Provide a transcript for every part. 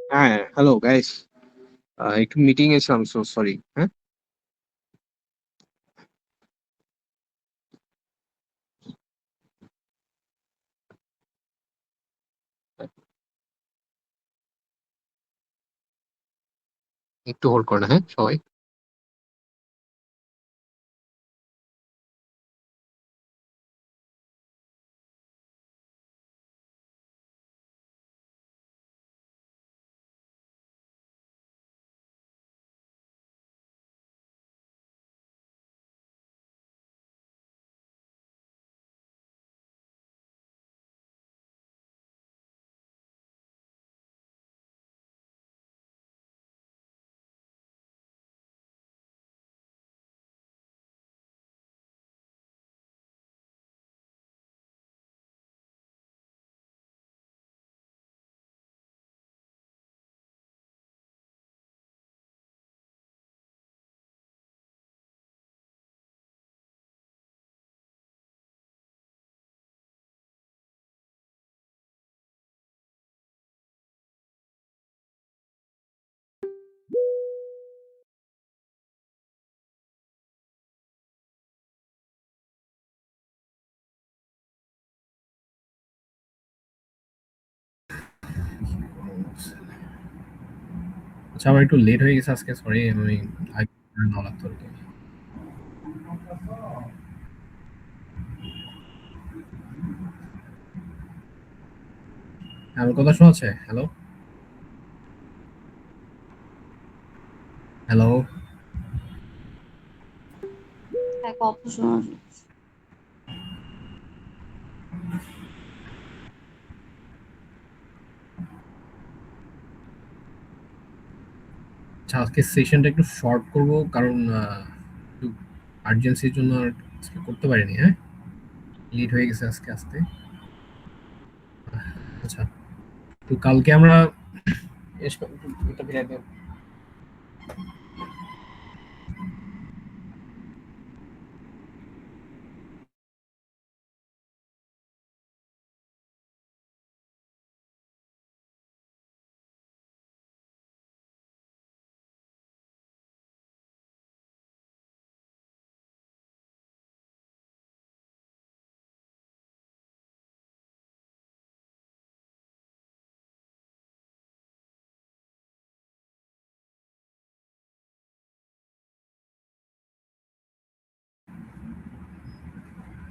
হ্যাঁ, hello guys. একটু meeting এ ছিলাম, সো সরি। হ্যাঁ, একটু হোল্ড করেন, হ্যাঁ সবাই। আচ্ছা, আমার একটু লেট হয়ে গেছে আজকে, সরি। আমি আগে নাও লাগতো আর কি। আমার কথা শোনা যাচ্ছে? Hello, hello. হ্যাঁ, কথা শোনা যাচ্ছে। আচ্ছা, আজকে সেশনটা একটু শর্ট করব, কারণ একটু আর্জেন্সির জন্য আর আজকে করতে পারিনি। হ্যাঁ, লেট হয়ে গেছে আজকে আসতে। আচ্ছা, তো কালকে আমরা এটা বিরাট দিন।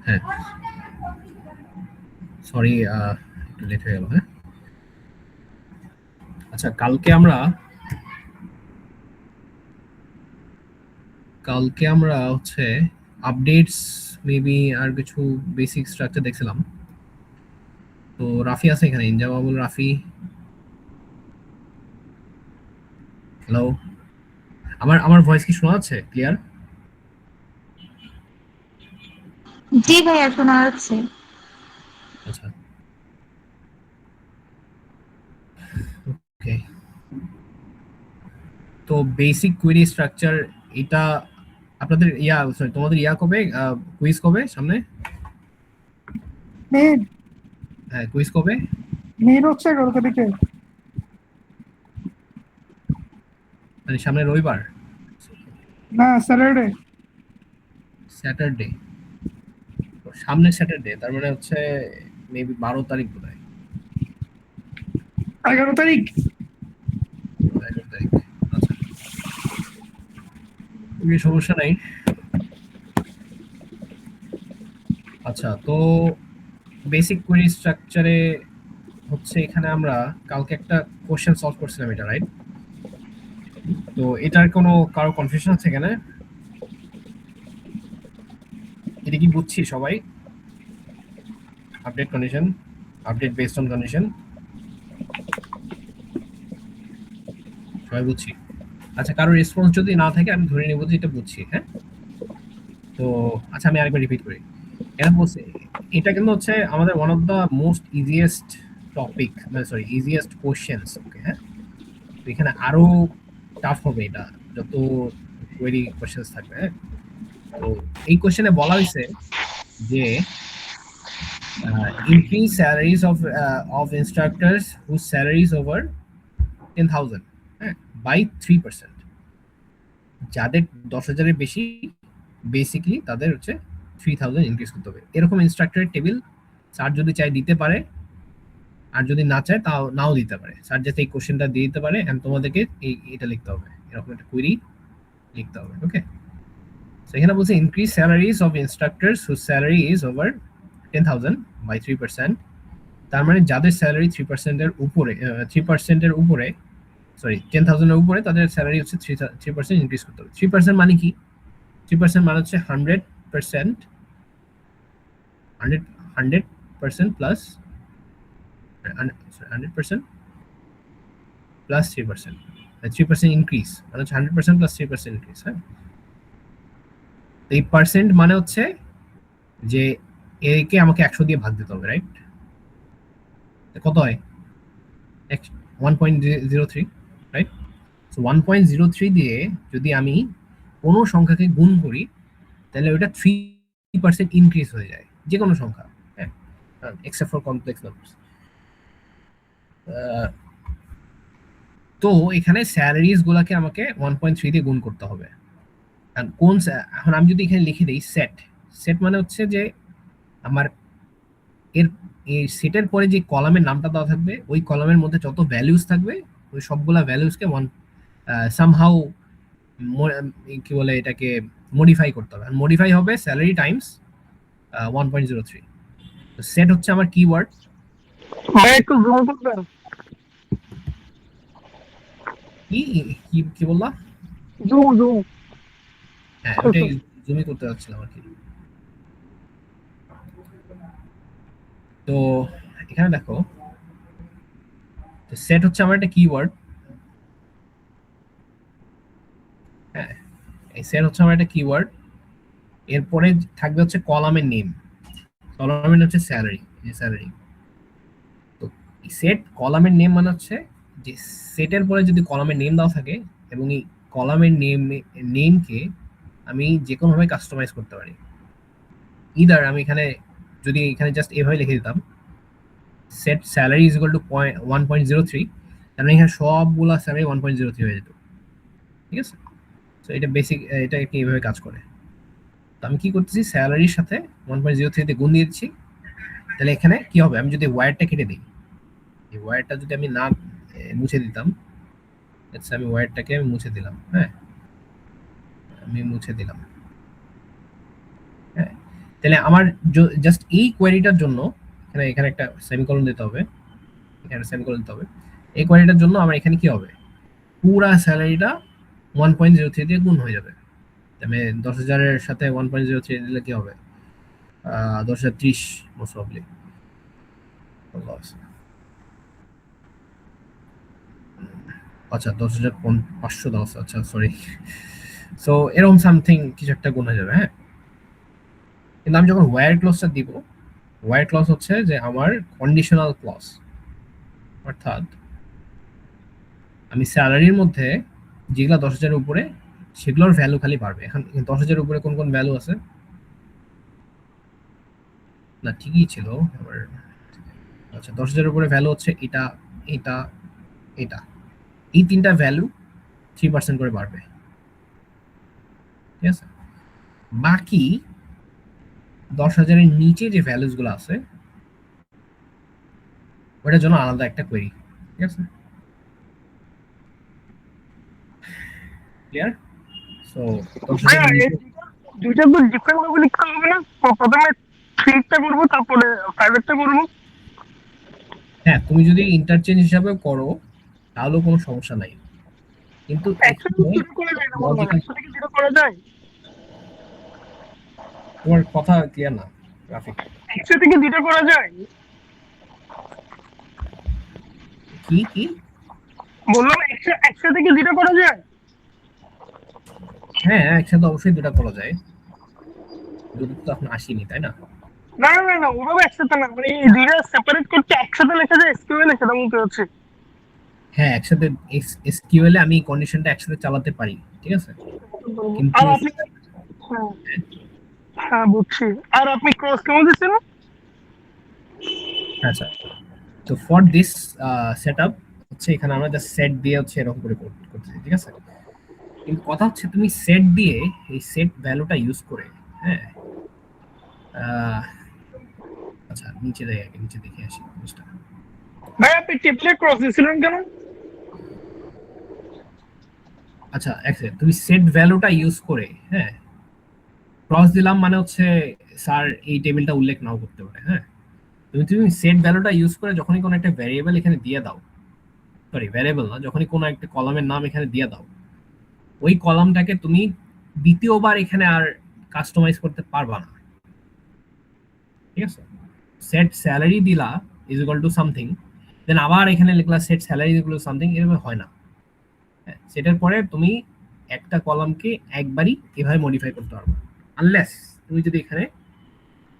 হ্যাঁ, সরি, একটু লেট হয়ে গেল। হ্যাঁ, আচ্ছা, কালকে আমরা হচ্ছে আপডেটস, মেবি আর কিছু বেসিক স্ট্রাকচার দেখছিলাম। তো রাফি আছে এখানে, ইনজা বাবুল, রাফি। হ্যালো, আমার আমার ভয়েস কি শোনা যাচ্ছে ক্লিয়ার? জি ভাইয়া, শোনা যাচ্ছে। আচ্ছা, ওকে। তো বেসিক কুইরি স্ট্রাকচার এটা আপনাদের সরি, তোমাদের কবে, কুইজ কবে সামনে? মেইন হ্যাঁ, কুইজ কবে? মেইন হচ্ছে 11 তারিখে। মানে সামনে রবিবার? না, স্যাটারডে। স্যাটারডে? সামনে স্যাটারডে, তার মানে হচ্ছে মেবি 12 তারিখ বোধ হয়। 11 তারিখ। 11 তারিখ। আচ্ছা, সমস্যা নাই। আচ্ছা, তো বেসিক কুইরি স্ট্রাকচারে হচ্ছে এখানে আমরা কালকে একটা কোশ্চেন সলভ করছিলাম, এটা রাইট? তো এটার কোনো কারো কনফিউশন আছে এখানে? এটা কি বুঝছি সবাই? Update condition, update based on condition, সবাই বুঝছি? আচ্ছা, কারোর রেসপন্স যদি না থাকে আমি ধরে নেব যে এটা বুঝছি। হ্যাঁ, তো আচ্ছা, আমি আরেকবার রিপিট করি। এটা বলছে, এটা কিন্তু হচ্ছে আমাদের one of the most easiest topic, মানে সরি, ইজিয়েস্ট কোশ্চেন্স। ওকে, হ্যাঁ। তো এখানে আরো টাফ হবে এটা, যত কোয়েরি কোশ্চেন্স থাকবে। হ্যাঁ, তো এই কোশ্চেনে বলা হয়েছে যে increase salaries of instructors whose salaries over 10,000, হ্যাঁ, বাই 3%। যাদের 10,000-এর বেশি বেসিক্যালি তাদের হচ্ছে 3,000 ইনক্রিজ করতে হবে। এরকম ইনস্ট্রাক্টরের টেবিল স্যার যদি চাই দিতে পারে, আর যদি না চায় তাও নাও দিতে পারে। স্যার যাতে এই কোশ্চেনটা দিয়ে দিতে পারে এন্ড তোমাদেরকে এটা লিখতে হবে, এরকম একটা কোয়েরি লিখতে হবে। ওকে, সো এখানে বলছে increase salaries of instructors whose salary is over 10,000 by 3%। তার মানে যাদের স্যালারি 3% এর উপরে 3% এর উপরে, সরি 10,000 এর উপরে, তাদের স্যালারি হচ্ছে 3% ইনক্রিজ করতে হবে। 3% মানে কি? 3% মানে হচ্ছে 100%, 100% প্লাস 100% প্লাস 3%, 3% ইনক্রিজ মানে হচ্ছে 100% প্লাস 3% ইনক্রিজ। হ্যাঁ, এই পার্সেন্ট মানে হচ্ছে যে একে আমাকে 100 দিয়ে ভাগ দিতে হবে, রাইট? কত হয়? 1.03, রাইট? সো 1.03 দিয়ে যদি আমি কোনো সংখ্যাকে গুণ করি তাহলে ওটা 3% ইনক্রিজ হয়ে যায়, যে কোনো সংখ্যা, হ্যাঁ, এক্সেপ্ট ফর কমপ্লেক্স নাম্বারস। তো এখানে স্যালারিজ গুলাকে আমাকে 1.3 দিয়ে গুণ করতে হবে। কোন এখন আমি যদি এখানে লিখে দিই সেট, সেট মানে হচ্ছে যে আমার এর এই সেটের পরে যে কলামের নামটা দেওয়া থাকবে ওই কলামের মধ্যে যত ভ্যালুস থাকবে ওই সবগুলা ভ্যালুসকে সামহাউ কি বলে এটাকে মডিফাই করতে হবে। মডিফাই হবে স্যালারি টাইমস 1.03। তো সেট হচ্ছে আমার কিওয়ার্ড। ভাই একটু জুম করবেন। কি কি কি বললা? জুম হ্যাঁ, ওটাই জুমই করতে যাচ্ছিলাম আর কি। তো এখানে দেখো সেট হচ্ছে আমার একটা কিওয়ার্ড। হ্যাঁ, এই সেট হচ্ছে আমার একটা কিওয়ার্ড। এরপরে থাকবে হচ্ছে কলামের নেম, কলামের হচ্ছে স্যালারি, এই স্যালারি। তো সেট কলামের নেম মানে হচ্ছে যে সেটের পরে যদি কলামের নেম দেওয়া থাকে এবং এই কলামের নেমকে আমি যে কোনো ভাবে কাস্টমাইজ করতে পারি। ইদার আমি এখানে যদি এখানে জাস্ট এভাবে লিখে দিতাম set salary is equal two 1.03, তার মানে এখানে সবগুলা স্যালারি 1.03 হয়ে যেত। ঠিক আছে, তো এটা বেসিক, এটা কি এইভাবে কাজ করে। তো আমি কি করতেছি, স্যালারির সাথে 1.03 তে গুণ দিয়ে দিচ্ছি। তাহলে এখানে কি হবে, আমি যদি ওয়্যারটা কেটে দিই, এই ওয়্যারটা যদি আমি না মুছে দিতাম, আচ্ছা আমি ওয়্যারটাকে আমি মুছে দিলাম, হ্যাঁ আমি মুছে দিলাম, হ্যাঁ, তাহলে আমার জাস্ট এই কোয়েরিটার জন্য এখানে এখানে একটা সেমিকোলন দিতে হবে, এখানে সেমিকোলন দিতে হবে। এই কোয়েরিটার জন্য আমার এখানে কি হবে, পুরা স্যালারিটা 1.03 দিয়ে গুণ হয়ে যাবে। আমি 10,000 এর সাথে 1.03 দিলে কি হবে, 10,030 মোস্ট প্রবাবলি। আচ্ছা 10,500 দেওয়া আছে, আচ্ছা সরি। সো এরকম সামথিং কিছু একটা গুণ হয়ে যাবে। হ্যাঁ, কিন্তু আমি যখন ওয়্যার ক্লজটা দিব, ওয়্যার ক্লজ হচ্ছে যে আমার কন্ডিশনাল ক্লজ, অর্থাৎ আমি স্যালারির মধ্যে যেগুলা 10,000 এর উপরে সেগুলোর ভ্যালু খালি বাড়বে। এখন 10,000 এর উপরে কোন কোন ভ্যালু আছে, না ঠিকই ছিল আমার, আচ্ছা 10,000 এর উপরে ভ্যালু হচ্ছে এটা এটা এটা, এই তিনটা ভ্যালু 3% করে বাড়বে। ঠিক আছে, বাকি 10,000 এর নিচে যে ভ্যালুস গুলো আছে ওটার জন্য আলাদা একটা কোয়েরি। ঠিক আছে, ক্লিয়ার? সো 10,000 এর নিচে দুইটা তো ডিফারেন্ট ভাবে লিখতে হবে না? প্রথমে 3টা করবো তারপরে 5টা করবো। হ্যাঁ, তুমি যদি ইন্টারচেঞ্জ হিসাবে করো তাহলেও কোনো সমস্যা নাই, কিন্তু একসাথে জিরো করা যায় না বলবো, একসাথে কি জিরো করা যায়? তোমার কথা ক্লিয়ার না রাফিক। একসাথে কি দুইটা করা যায়? কি কি বললাম একসাথে কি দুইটা করা যায়? হ্যাঁ, একসাথে অবশ্যই দুটা করা যায়, দুটো তো এখন আসেনি তাই না? না না না, ওভাবে একসাথে না, মানে এই দুইটা সেপারেট করতে একসাথে লেখা যায়, এসকিউএল সেটা বলতে হচ্ছে। হ্যাঁ, একসাথে এসকিউএল এ আমি কন্ডিশনটা একসাথে চালাতে পারি, ঠিক আছে, কিন্তু আর আপনি, হ্যাঁ হ্যাঁ বুঝছি। আর আপনি ক্রস কেমন দিচ্ছেন? আচ্ছা, তো ফর দিস সেটআপ হচ্ছে এখানে আমরা জাস্ট সেট দিয়ে হচ্ছে এরকম করে করতেছি, ঠিক আছে? কিন্তু কথা হচ্ছে তুমি সেট দিয়ে এই সেট ভ্যালুটা ইউজ করে, হ্যাঁ, আচ্ছা নিচে যাই, আগে নিচে দেখে আসি জিনিসটা। ভাই আপনি টেমপ্লেট ক্রস দিছিলেন কেন? আচ্ছা এক সেকেন্ড, তুমি সেট ভ্যালুটা ইউজ করে, হ্যাঁ, ক্রস দিলাম মানে হচ্ছে স্যার এই টেবিলটা উল্লেখ নাও করতে পারে, হ্যাঁ। তুমি সেট ভ্যালুটা ইউজ করে যখনই কোনো একটা ভ্যারিয়েবল এখানে দিয়ে দাও, সরি ভ্যারিয়েবল না, যখনই কোনো একটা কলামের নাম এখানে দিয়ে দাও, ওই কলামটাকে তুমি দ্বিতীয়বার এখানে আর কাস্টমাইজ করতে পারবা না, ঠিক আছে? সেট স্যালারি দিলা is equal to something, then আবার এখানে লিখলা set salary is equal to something, এভাবে হয় না। হ্যাঁ, সেটার পরে তুমি একটা কলামকে একবারই এভাবে মডিফাই করতে পারবে, আনলেস তুমি যদি এখানে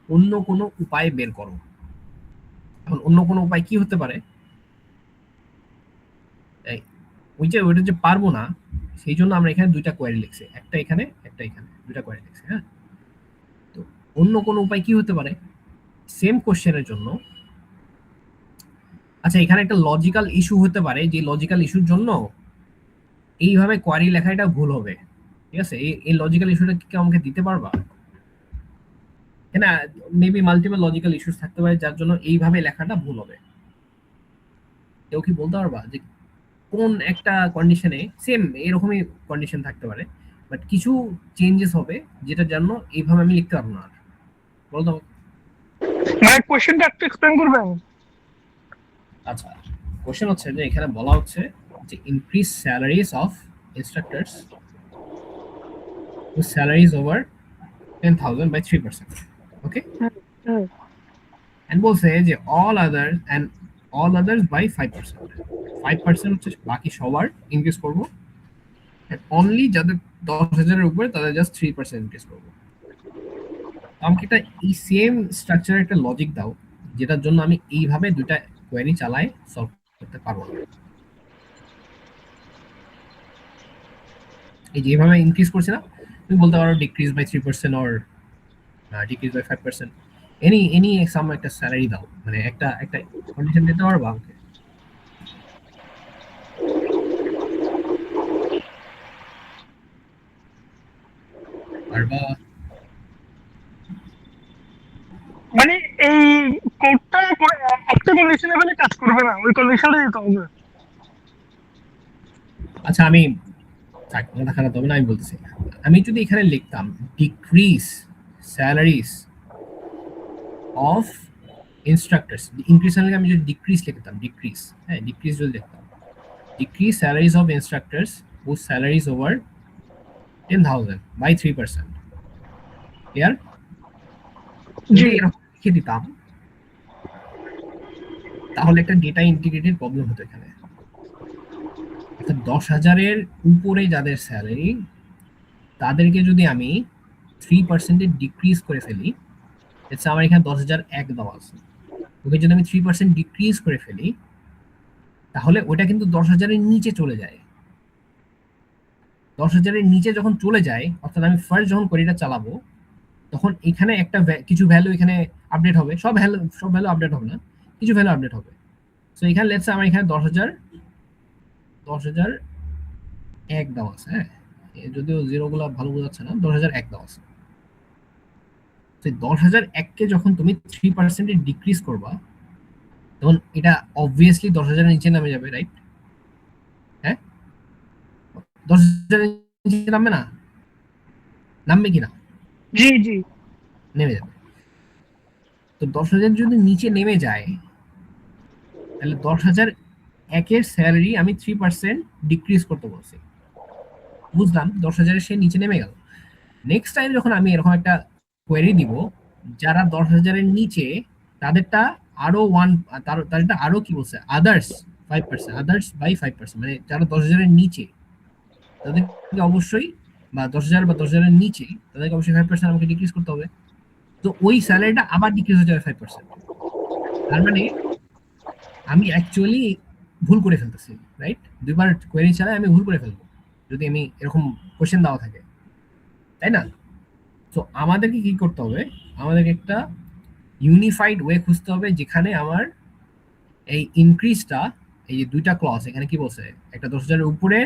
অন্য কোনো উপায় বের করো। এখন অন্য কোনো উপায় কি হতে পারে? এই ওইটা যে পারবো না, সেই জন্য আমরা এখানে দুইটা কোয়ারি লিখছি, একটা এখানে একটা এখানে, দুইটা কোয়ারি লিখছি, হ্যাঁ। তো অন্য কোনো উপায় কি হতে পারে সেম কোশ্চেনের জন্য? আচ্ছা এখানে একটা লজিক্যাল ইস্যু হতে পারে, যে লজিক্যাল ইস্যুর জন্য এইভাবে কোয়ারি লেখা এটা ভুল হবে, ঠিক আছে? এই লজিক্যাল ইস্যুটা কি আমাকে দিতে পারবা? হ্যাঁ, মেবি মাল্টিপল লজিক্যাল ইস্যুস থাকতে পারে যার জন্য এইভাবে লেখাটা ভুল হবে। কেউ কি বলতে পারবা যে কোন একটা কন্ডিশনে সেম এরকমই কন্ডিশন থাকতে পারে, বাট কিছু চেঞ্জেস হবে যেটার জন্য এইভাবে আমি লিখতে পারবো না আর? বলতো। ভাই কোশ্চেনটা একটু এক্সপ্লেন করবেন? আচ্ছা কোশ্চেন হচ্ছে যে এখানে বলা হচ্ছে যে increase salaries of instructors whose salary is over 10,000 by 3%, okay, and বলছে যে all others by 5%, 5% হচ্ছে বাকি সবার ইনক্রিজ করব, and only যাদের 10,000 এর উপরে তাদের জাস্ট 3% ইনক্রিজ করব। আমাকে একটা এই সেম স্ট্রাকচারের একটা লজিক দাও যেটার জন্য আমি এইভাবে দুইটা কোয়েরি চালাই সলভ করতে পারবো না। এই যে এইভাবে ইনক্রিজ করছে না, তুমি বলতে পারো decrease by 3% or decrease by 5%, any some একটা স্যালারি দাও, মানে একটা কন্ডিশন দিতে পারো আমাকে? পারবা? মানে এই কোডটা একটা কন্ডিশনে ফেলে কাজ করবে না, ওই কন্ডিশনটা দিতে হবে। আচ্ছা আমি থাক, মাথা খারাপ হবে না, আমি বলতেছি। আমি যদি এখানে লিখতাম decrease salaries of instructors, increase মানে আমি যদি ডিক্রিজ লিখতাম, ডিক্রিজ, হ্যাঁ ডিক্রিজ যদি লিখতাম, decrease salaries of instructors whose salary is over 10,000 by 3%, clear? যদি এরকম লিখে দিতাম তাহলে একটা ডেটা ইন্টিগ্রেটেড প্রবলেম হতো এখানে। অর্থাৎ 10,000-এর উপরে যাদের স্যালারি তাদেরকে যদি আমি 3% ডিক্রিজ করে ফেলি, আমার এখানে 10,001 দেওয়া আছে, ওকে যদি আমি 3% ডিক্রিজ করে ফেলি তাহলে ওটা কিন্তু 10,000-এর নিচে চলে যায়। 10,000-এর নিচে যখন চলে যায়, অর্থাৎ আমি ফার্স্ট যখন কোয়েরিটা চালাবো তখন এখানে একটা কিছু ভ্যালু এখানে আপডেট হবে, সব ভ্যালু আপডেট হবে না, কিছু ভ্যালু আপডেট হবে। সো এখানে লেটস সে আমার এখানে 10,001 দেওয়া আছে, হ্যাঁ, যদিও জিরো গুলো ভালো বোঝাচ্ছে না, 10,001 দেওয়া আছে। 10,001-কে যখন তুমি 3% ডিক্রিজ করবা তখন এটা অবভিয়াসলি 10,000-এর নিচে নামে যাবে, রাইট? হ্যাঁ, 10,000-এর নিচে নামবে না? নামবে কিনা? জি জি নেমে যাবে। তো 10,000 যদি নিচে নেমে যায় তাহলে 10,001-এর স্যালারি আমি 3% ডিক্রিজ করতে বলছি, বুঝলাম, 10,000-এর সে নিচে নেমে গেল। নেক্সট টাইম যখন আমি এরকম একটা কোয়েরি দিব যারা 10,000-এর নিচে, তাদেরটা আরো তাদেরটা আরো কি বলছে, আদার্স 5%, আদার্স বাই 5%, মানে যারা 10,000-এর নিচে তাদেরকে অবশ্যই, বা 10,000 বা 10,000-এর নিচে তাদেরকে অবশ্যই 5% আমাকে ডিক্রিজ করতে হবে। তো ওই স্যালারিটা আবার ডিক্রিজ হয়ে যাবে 5%। তার মানে আমি অ্যাকচুয়ালি ভুল করে ফেলতেছি, রাইট? দুইবার কোয়েরি চালাই আমি ভুল করে ফেলবো যদি আমি এরকম কোশ্চেন দেওয়া থাকে, তাই না? তো আমাদেরকে কি করতে হবে, আমাদেরকে একটা ইউনিফাইড ওয়ে খুঁজতে হবে যেখানে আমার এই ইনক্রিজটা এই যে দুইটা ক্লজ এখানে কি বলছে, একটা 10,000 এর উপরে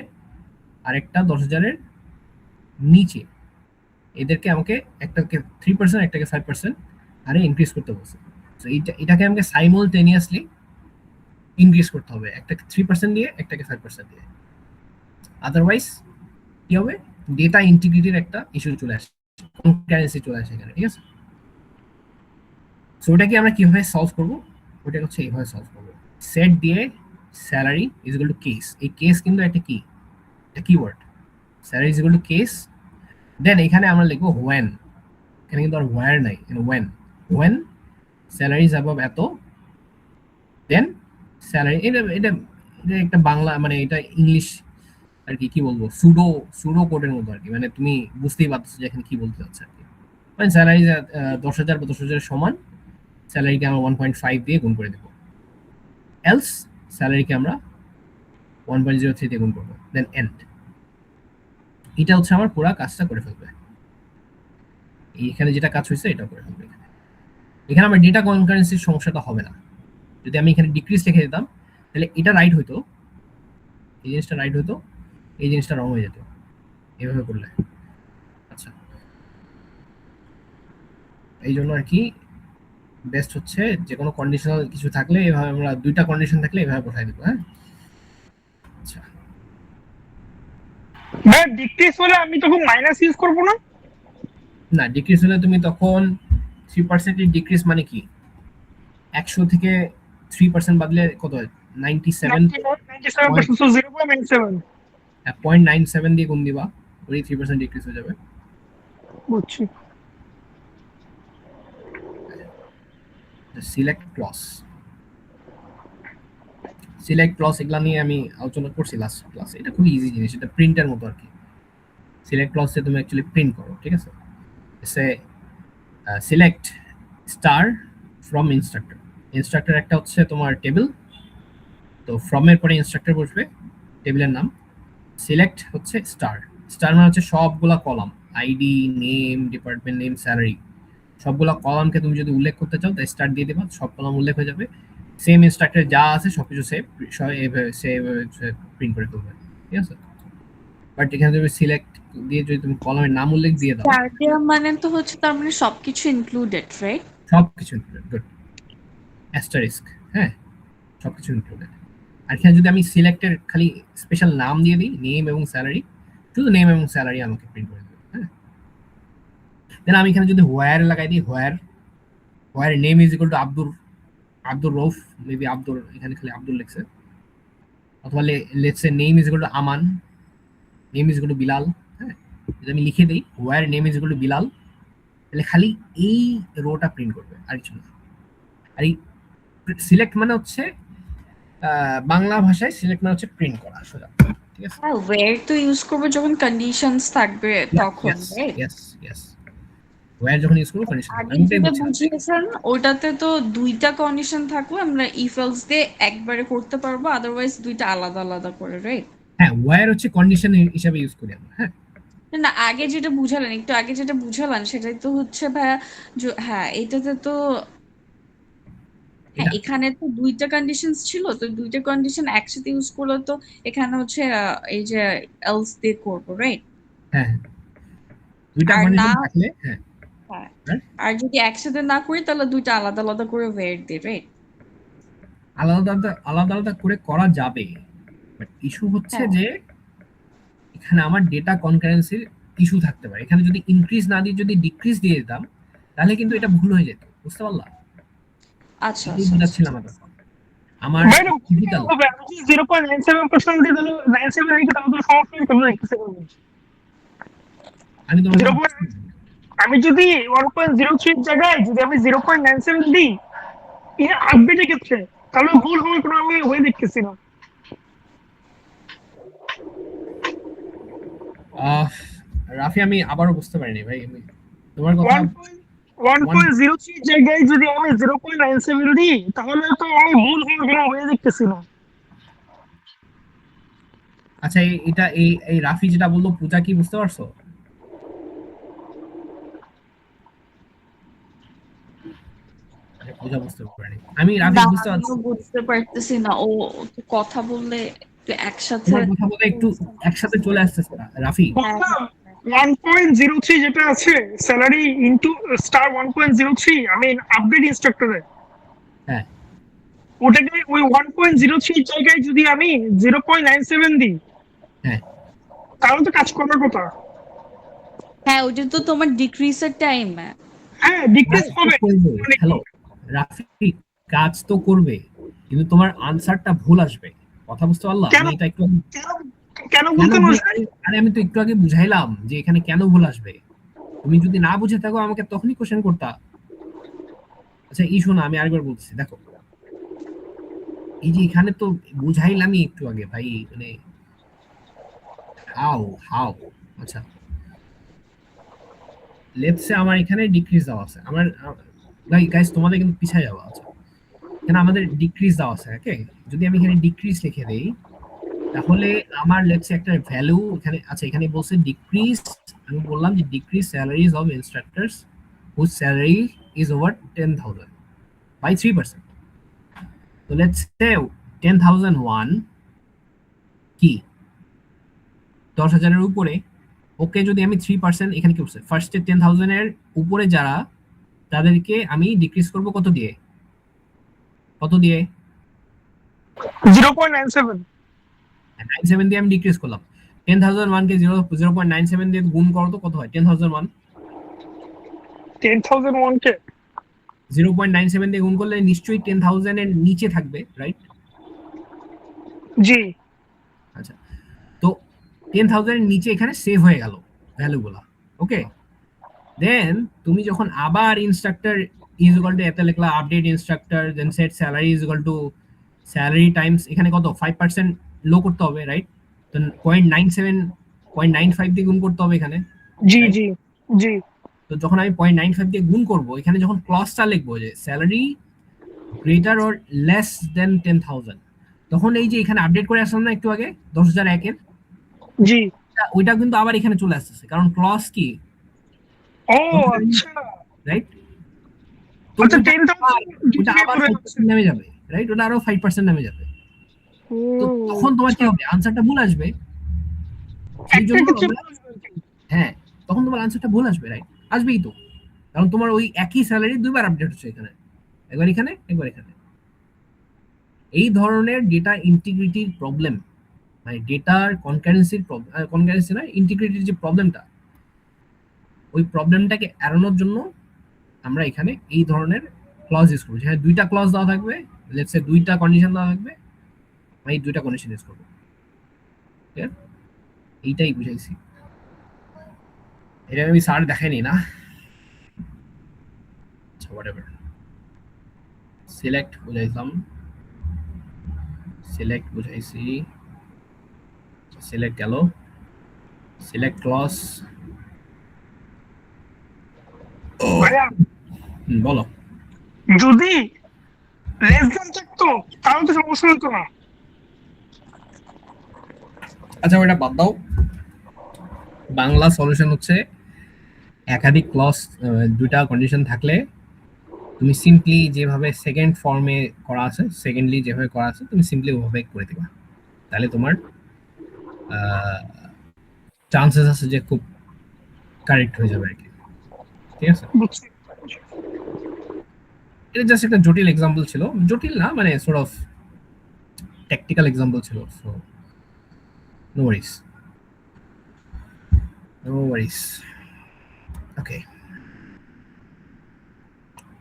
আর একটা 10,000 এর নিচে, এদেরকে আমাকে একটাকে 3% একটাকে 5% আরে ইনক্রিজ করতে বলছে। তো এটাকে আমাকে সাইমultaneously ইনক্রিজ করতে হবে, একটাকে 3% দিয়ে একটাকে 5% দিয়ে, আদারওয়াইজ কি হবে, ডেটা ইন্টিগ্রিটির একটা ইস্যু চলে আসে, কনকারেন্সি চলে আসে এখানে, ঠিক আছে। সো ওটাকে আমরা কিভাবে সলভ করব, ওটা হচ্ছে এইভাবে সলভ করব, সেট দিয়ে salary is equal to case, এই কেস কিন্তু একটা কি, একটা keyword, salary is equal to case, then এখানে আমরা লিখবো when, এখানে কিন্তু আর where নাই, when স্যালারি ইজ অ্যাবভ এত, দেন স্যালারি, এটা এটা এটা একটা বাংলা মানে এটা ইংলিশ আর কি বলবো, সুডো কোডের মতো আর কি, মানে তুমি বুঝতেই পারছো যে এখানে কি বলতে চাচ্ছে আর কি। মানে স্যালারি 10,000 বা 10,000 সমান, স্যালারিকে আমরা 1.5 দিয়ে গুণ করে দেবো, এলস স্যালারিকে আমরা 1.03 দিয়ে গুণ করবো, দেন এন্ড। এটা হচ্ছে আমার পুরো কাজটা করে ফেলবে, এখানে যেটা কাজ হয়েছে এটা করে ফেলবে। এখানে আমার ডেটা কনকারেন্সির সমস্যাটা হবে না, যদি আমি এখানে ডিক্রিজ লিখে দিতাম তাহলে এটা রাইট হইতো, এই জিনিসটা রাইট হইতো, এই জিনিসটা রং হয়ে যেত এভাবে করলে। আচ্ছা, এই জন্য আর কি বেস্ট হচ্ছে যে কোনো কন্ডিশনাল কিছু থাকলে এভাবে, আমরা দুইটা কন্ডিশন থাকলে এভাবে বসাই দিব। হ্যাঁ, আচ্ছা, ভাই ডিক্রিজ হলে আমি তখন মাইনাস ইউজ করব না? না ডিক্রিজ হলে তুমি তখন 3% ডিক্রিজ মানে কি, 100 থেকে 3% বাদলে কত হয়, 97, 97% so 0.97 0.97 দিয়ে গুণ দিবা, ওই 3% ডিক্রিজ হয়ে যাবে। বুঝছি। সিলেক্ট ক্লস এগুলা নিয়ে আমি আলোচনা করছি লাস্ট ক্লাসে, এটা খুব ইজি জিনিস, এটা প্রিন্টের মতো আর কি। সিলেক্ট ক্লসে তুমি অ্যাকচুয়ালি প্রিন্ট করো, ঠিক আছে, say select star from instructor, instructor একটা হচ্ছে তোমার টেবিল, তো ফ্রম এর পরে ইনস্ট্রাক্টর বসবে, টেবিলের নাম, সিলেক্ট হচ্ছে স্টার, স্টার মানে হচ্ছে সবগুলা column, ID, name, department name, salary, সবগুলা কলামকে তুমি যদি উল্লেখ করতে চাও তাই স্টার দিয়ে দেবা, সব কলাম উল্লেখ হয়ে যাবে, সেম ইনস্ট্রাক্টর যা আছে সবকিছু সেভ প্রিন্ট করে ফেলবে, ঠিক আছে। বাট এখানে তুমি সিলেক্ট দিয়ে যদি তুমি কলামের নাম উল্লেখ দিয়ে দাও, মানে তো হচ্ছে তার মানে সবকিছু ইনক্লুডেড, রাইট? সবকিছু ইনক্লুডেড, গুড, অ্যাস্টারিস্ক, হ্যাঁ সবকিছু ইনক্লুডেড। আর এখানে যদি আমি সিলেক্টের খালি স্পেশাল নাম দিয়ে দিই, নেম এবং স্যালারি, শুধু নেম এবং স্যালারি আমাকে প্রিন্ট করে দেবে, হ্যাঁ। দেন আমি এখানে যদি হোয়ার লাগাই দিই, where name is equal to Abdur Rauf, maybe Abdul, এখানে খালি আব্দুল লিখছে, অথবা let's say name is equal to Aman, name is equal to Bilal, হ্যাঁ। যদি আমি লিখে দিই where name is equal to Bilal, তাহলে খালি এই রোটা প্রিন্ট করবে আর কিছু না। আর এই সিলেক্ট মানে হচ্ছে বাংলা ভাষায় সিলেক্ট মানে হচ্ছে প্রিন্ট করা সোজা, ঠিক আছে। হ্যাঁ, ওয়্যার তো ইউজ করবো যখন কন্ডিশনস থাকবে তখন, রাইট? ইয়েস ওয়্যার যখন ইউজ করব কন্ডিশন, আগে আমি এটাই যেটা বলছিলাম। বুঝিয়েছেন ওটাতে তো দুইটা কন্ডিশন থাকলে আমরা ইফ এলস দিয়ে একবারে করতে পারবো, আদারওয়াইজ দুইটা আলাদা আলাদা করে, রাইট? হ্যাঁ, ওয়্যার হচ্ছে কন্ডিশন হিসেবে ইউজ করি আমরা, হ্যাঁ। না আগে যেটা বুঝালেন, একটু আগে যেটা বুঝালেন সেটাই তো হচ্ছে ভাইয়া, হ্যাঁ এটাতে তো, হ্যাঁ এটা এখানে তো দুইটা কন্ডিশনস ছিল, তো দুইটা কন্ডিশন একসাথে ইউজ করলে তো এখানে হচ্ছে এই যে এলস দিয়ে করবো, রাইট? হ্যাঁ দুইটা আর না, কন্ডিশন থাকলে, হ্যাঁ হ্যাঁ, right? আর যদি একসাথে না করি তাহলে দুইটা আলাদা আলাদা করে ওয়্যার দিই, রাইট? আলাদা আলাদা করে করা যাবে, বাট ইস্যু হচ্ছে হ্যাঁ, যে এখানে আমার ডেটা কনকারেন্সির ইস্যু থাকতে পারে। এখানে যদি ইনক্রিজ না দিয়ে যদি ডিক্রিজ দিয়ে দিতাম তাহলে কিন্তু এটা ভুল হয়ে যেত, বুঝতে পারলাম? আচ্ছা এটাই আচ্ছা বোঝাচ্ছিলাম আমি তখন। আমার ভাই না ডিজিটাল হবে, আমি কি 0.97% দিয়ে দিলে 97 রেখে তাহলে তো সমস্যা নেই, তাহলে লিখতে পারবো। আমি তোমার 0. আমি যদি 1.03 জায়গায় যদি আমি 0.97 দিই, এটা আপডেটের ক্ষেত্রে তাহলে ভুল হওয়ার কোনো আমি হয়ে দেখতেছি না। রাফি আমি আবারও বুঝতে পারিনি ভাই, আমি তোমার কথা 1.03 জায়গায় যদি আমি 0.97 দিই তাহলে তো আমি ভুল হওয়ার কোনো হয়ে দেখতেছি না। আচ্ছা এটা এই রাফি যেটা বললো পূজা, কি বুঝতে পারছো? ওটা বুঝতে পারিনি আমি। রাফি না বুঝতে পারছি, আমিও বুঝতে পারতেছি না, ও তো কথা বললে একটু একসাথে। তোমার কথা বলে একটু একসাথে চলে আসতেছে না, রাফি। হ্যাঁ, বললাম 1.03 যেটা আছে স্যালারি ইনটু স্টার 1.03, আমি আপডেট ইনস্ট্রাক্টরে হ্যাঁ ওটাকে ওই 1.03 জায়গায় যদি আমি 0.97 দিই হ্যাঁ তাহলে তো কাজ করার কথা। হ্যাঁ ওটা তো তোমার ডিক্রিজের টাইম। হ্যাঁ ডিক্রিজ কাজ তো হবে করবে, মানে হ্যালো রাফি, কাজ তো করবে, কিন্তু তোমার আনসারটা ভুল আসবে। কথা বুঝতে পারলা? কেন আমি এটা একটু কেন কেন কেন বলতে ভুল, পারছি? আরে আমি তো একটু আগে বুঝাইলাম যে এখানে কেন ভুল আসবে। তুমি যদি না বুঝে থাকো আমাকে তখনই কোশ্চেন করতা। আচ্ছা এই শোনো, আমি আরেকবার বলছি, দেখো এই যে এখানে তো বুঝাইলামই একটু আগে ভাই, মানে হাউ হাউ। আচ্ছা লেটস সে আমার এখানে ডিক্রিজ দেওয়া আছে, আমার ভাই গাইস তোমাদের কিন্তু পিছায় যাওয়া আছে, এখানে আমাদের ডিক্রিজ দেওয়া আছে। ওকে, যদি আমি এখানে ডিক্রিজ লিখে দেই তাহলে আমার লেটস সে একটা ভ্যালু এখানে আচ্ছা, এখানে বলছে ডিক্রিজ, আমি বললাম যে decrease salaries of instructors whose salary is over 10,000 by 3%। তো লেটস সে 10,001 কি 10,000-এর উপরে। ওকে, যদি আমি 3% এখানে কি বলছে, ফার্স্টে 10,000-এর উপরে যারা, তাদেরকে আমি ডিক্রিজ করব কত দিয়ে, কত দিয়ে 0.97 97 দিয়ে আমি ডিক্রিজ করলাম। 10,001 কে 0.97 দিয়ে গুণ করো তো কত হয় 10,001। 10,001 কে 0.97 দিয়ে গুণ করলে নিশ্চয়ই 10,000 এর নিচে থাকবে, রাইট? জি আচ্ছা, তো 10,000 এর নিচে এখানে সেভ হয়ে গেল ভ্যালুগুলো। ওকে, দেন তুমি যখন আবার ইনস্ট্রাক্টর ইজ ইকুয়াল টু এত লিখলা, update instructor, then set salary is equal to salary times এখানে কত 5% লো করতে হবে, রাইট? তো 0.97 0.95 দিয়ে গুণ করতে হবে এখানে, জি right? জি জি তো যখন আমি 0.95 দিয়ে গুণ করব, এখানে যখন ক্লজটা লিখবো যে salary greater or less than 10,000, তখন এই যে এখানে আপডেট করে আসলাম না একটু আগে 10,001 এর, জি ওইটা কিন্তু আবার এখানে চলে আসতেছে, কারণ ক্লজ কি, ও আচ্ছা রাইট? তো আচ্ছা ওইটা 10,000 ওইটা ডিগ্রি আবার করে 5% নেমে যাবে, রাইট? ওটা আরো 5% নেমে যাবে। তো তখন তোমার কি আচ্ছা হবে, আনসারটা ভুল আসবে। সেই একটা জন্য ক্ষেত্রে আমরা, হ্যাঁ তখন তোমার আনসারটা ভুল আসবে, রাইট? আসবেই তো, কারণ তোমার ওই একই স্যালারি দুইবার আপডেট হচ্ছে এখানে, একবার এখানে একবার এখানে। এই ধরনের ডেটা ইন্টিগ্রিটির প্রবলেম, মানে ডেটার কনকারেন্সির প্রবলেম, কনকারেন্সি না ইন্টিগ্রিটির যে প্রবলেমটা, ওই প্রবলেমটাকে এড়ানোর জন্য আমরা এখানে এই ধরনের ক্লজ ইউজ করবো, যেখানে দুইটা ক্লজ দেওয়া থাকবে, লেটস সে দুইটা কন্ডিশন দেওয়া থাকবে, আমি দুইটা কন্ডিশন ইউজ করবো। ক্লিয়ার? এইটাই বুঝাইছি, এটা আমি স্যার দেখাইনি না। আচ্ছা হোয়াটএভার, সিলেক্ট বুঝাইলাম, সিলেক্ট বুঝাইছি, সিলেক্ট গেল, সিলেক্ট ক্লজ ভাইয়া বলো। যদি লেস দেন থাকতো তাহলে তো সমস্যা হতো না। আচ্ছা ওটা বাদ দাও, বাংলা সলিউশন হচ্ছে একাধিক ক্লজ, দুইটা কন্ডিশন থাকলে তুমি সিম্পলি যেভাবে সেকেন্ড ফর্মে করা আছে, সেকেন্ডলি যেভাবে করা আছে তুমি সিম্পলি ওভাবে করে দিবা, তাহলে তোমার চান্সেস আছে যে খুব কারেক্ট হয়ে যাবে আর কি। ঠিক আছে, বুঝছি এটা জাস্ট একটা জটিল এক্সাম্পল ছিল, জটিল না মানে সর্ট অফ টেকনিক্যাল এক্সাম্পল ছিল, সো নো ওয়ারিস, নো ওয়ারিস। ওকে,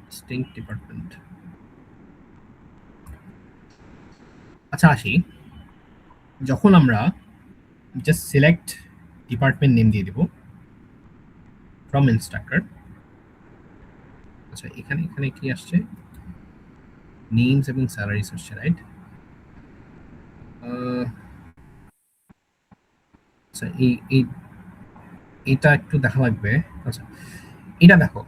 ডিস্টিংক্ট ডিপার্টমেন্ট। আচ্ছা আসি, যখন আমরা জাস্ট সিলেক্ট ডিপার্টমেন্ট নেম দিয়ে দিব ফ্রম ইনস্ট্রাক্টর। আচ্ছা এখানে এখানে কি আসছে, নেমস এবং স্যালারিজ আসছে, রাইট? আচ্ছা এই এটা একটু দেখা লাগবে। আচ্ছা এটা দেখো,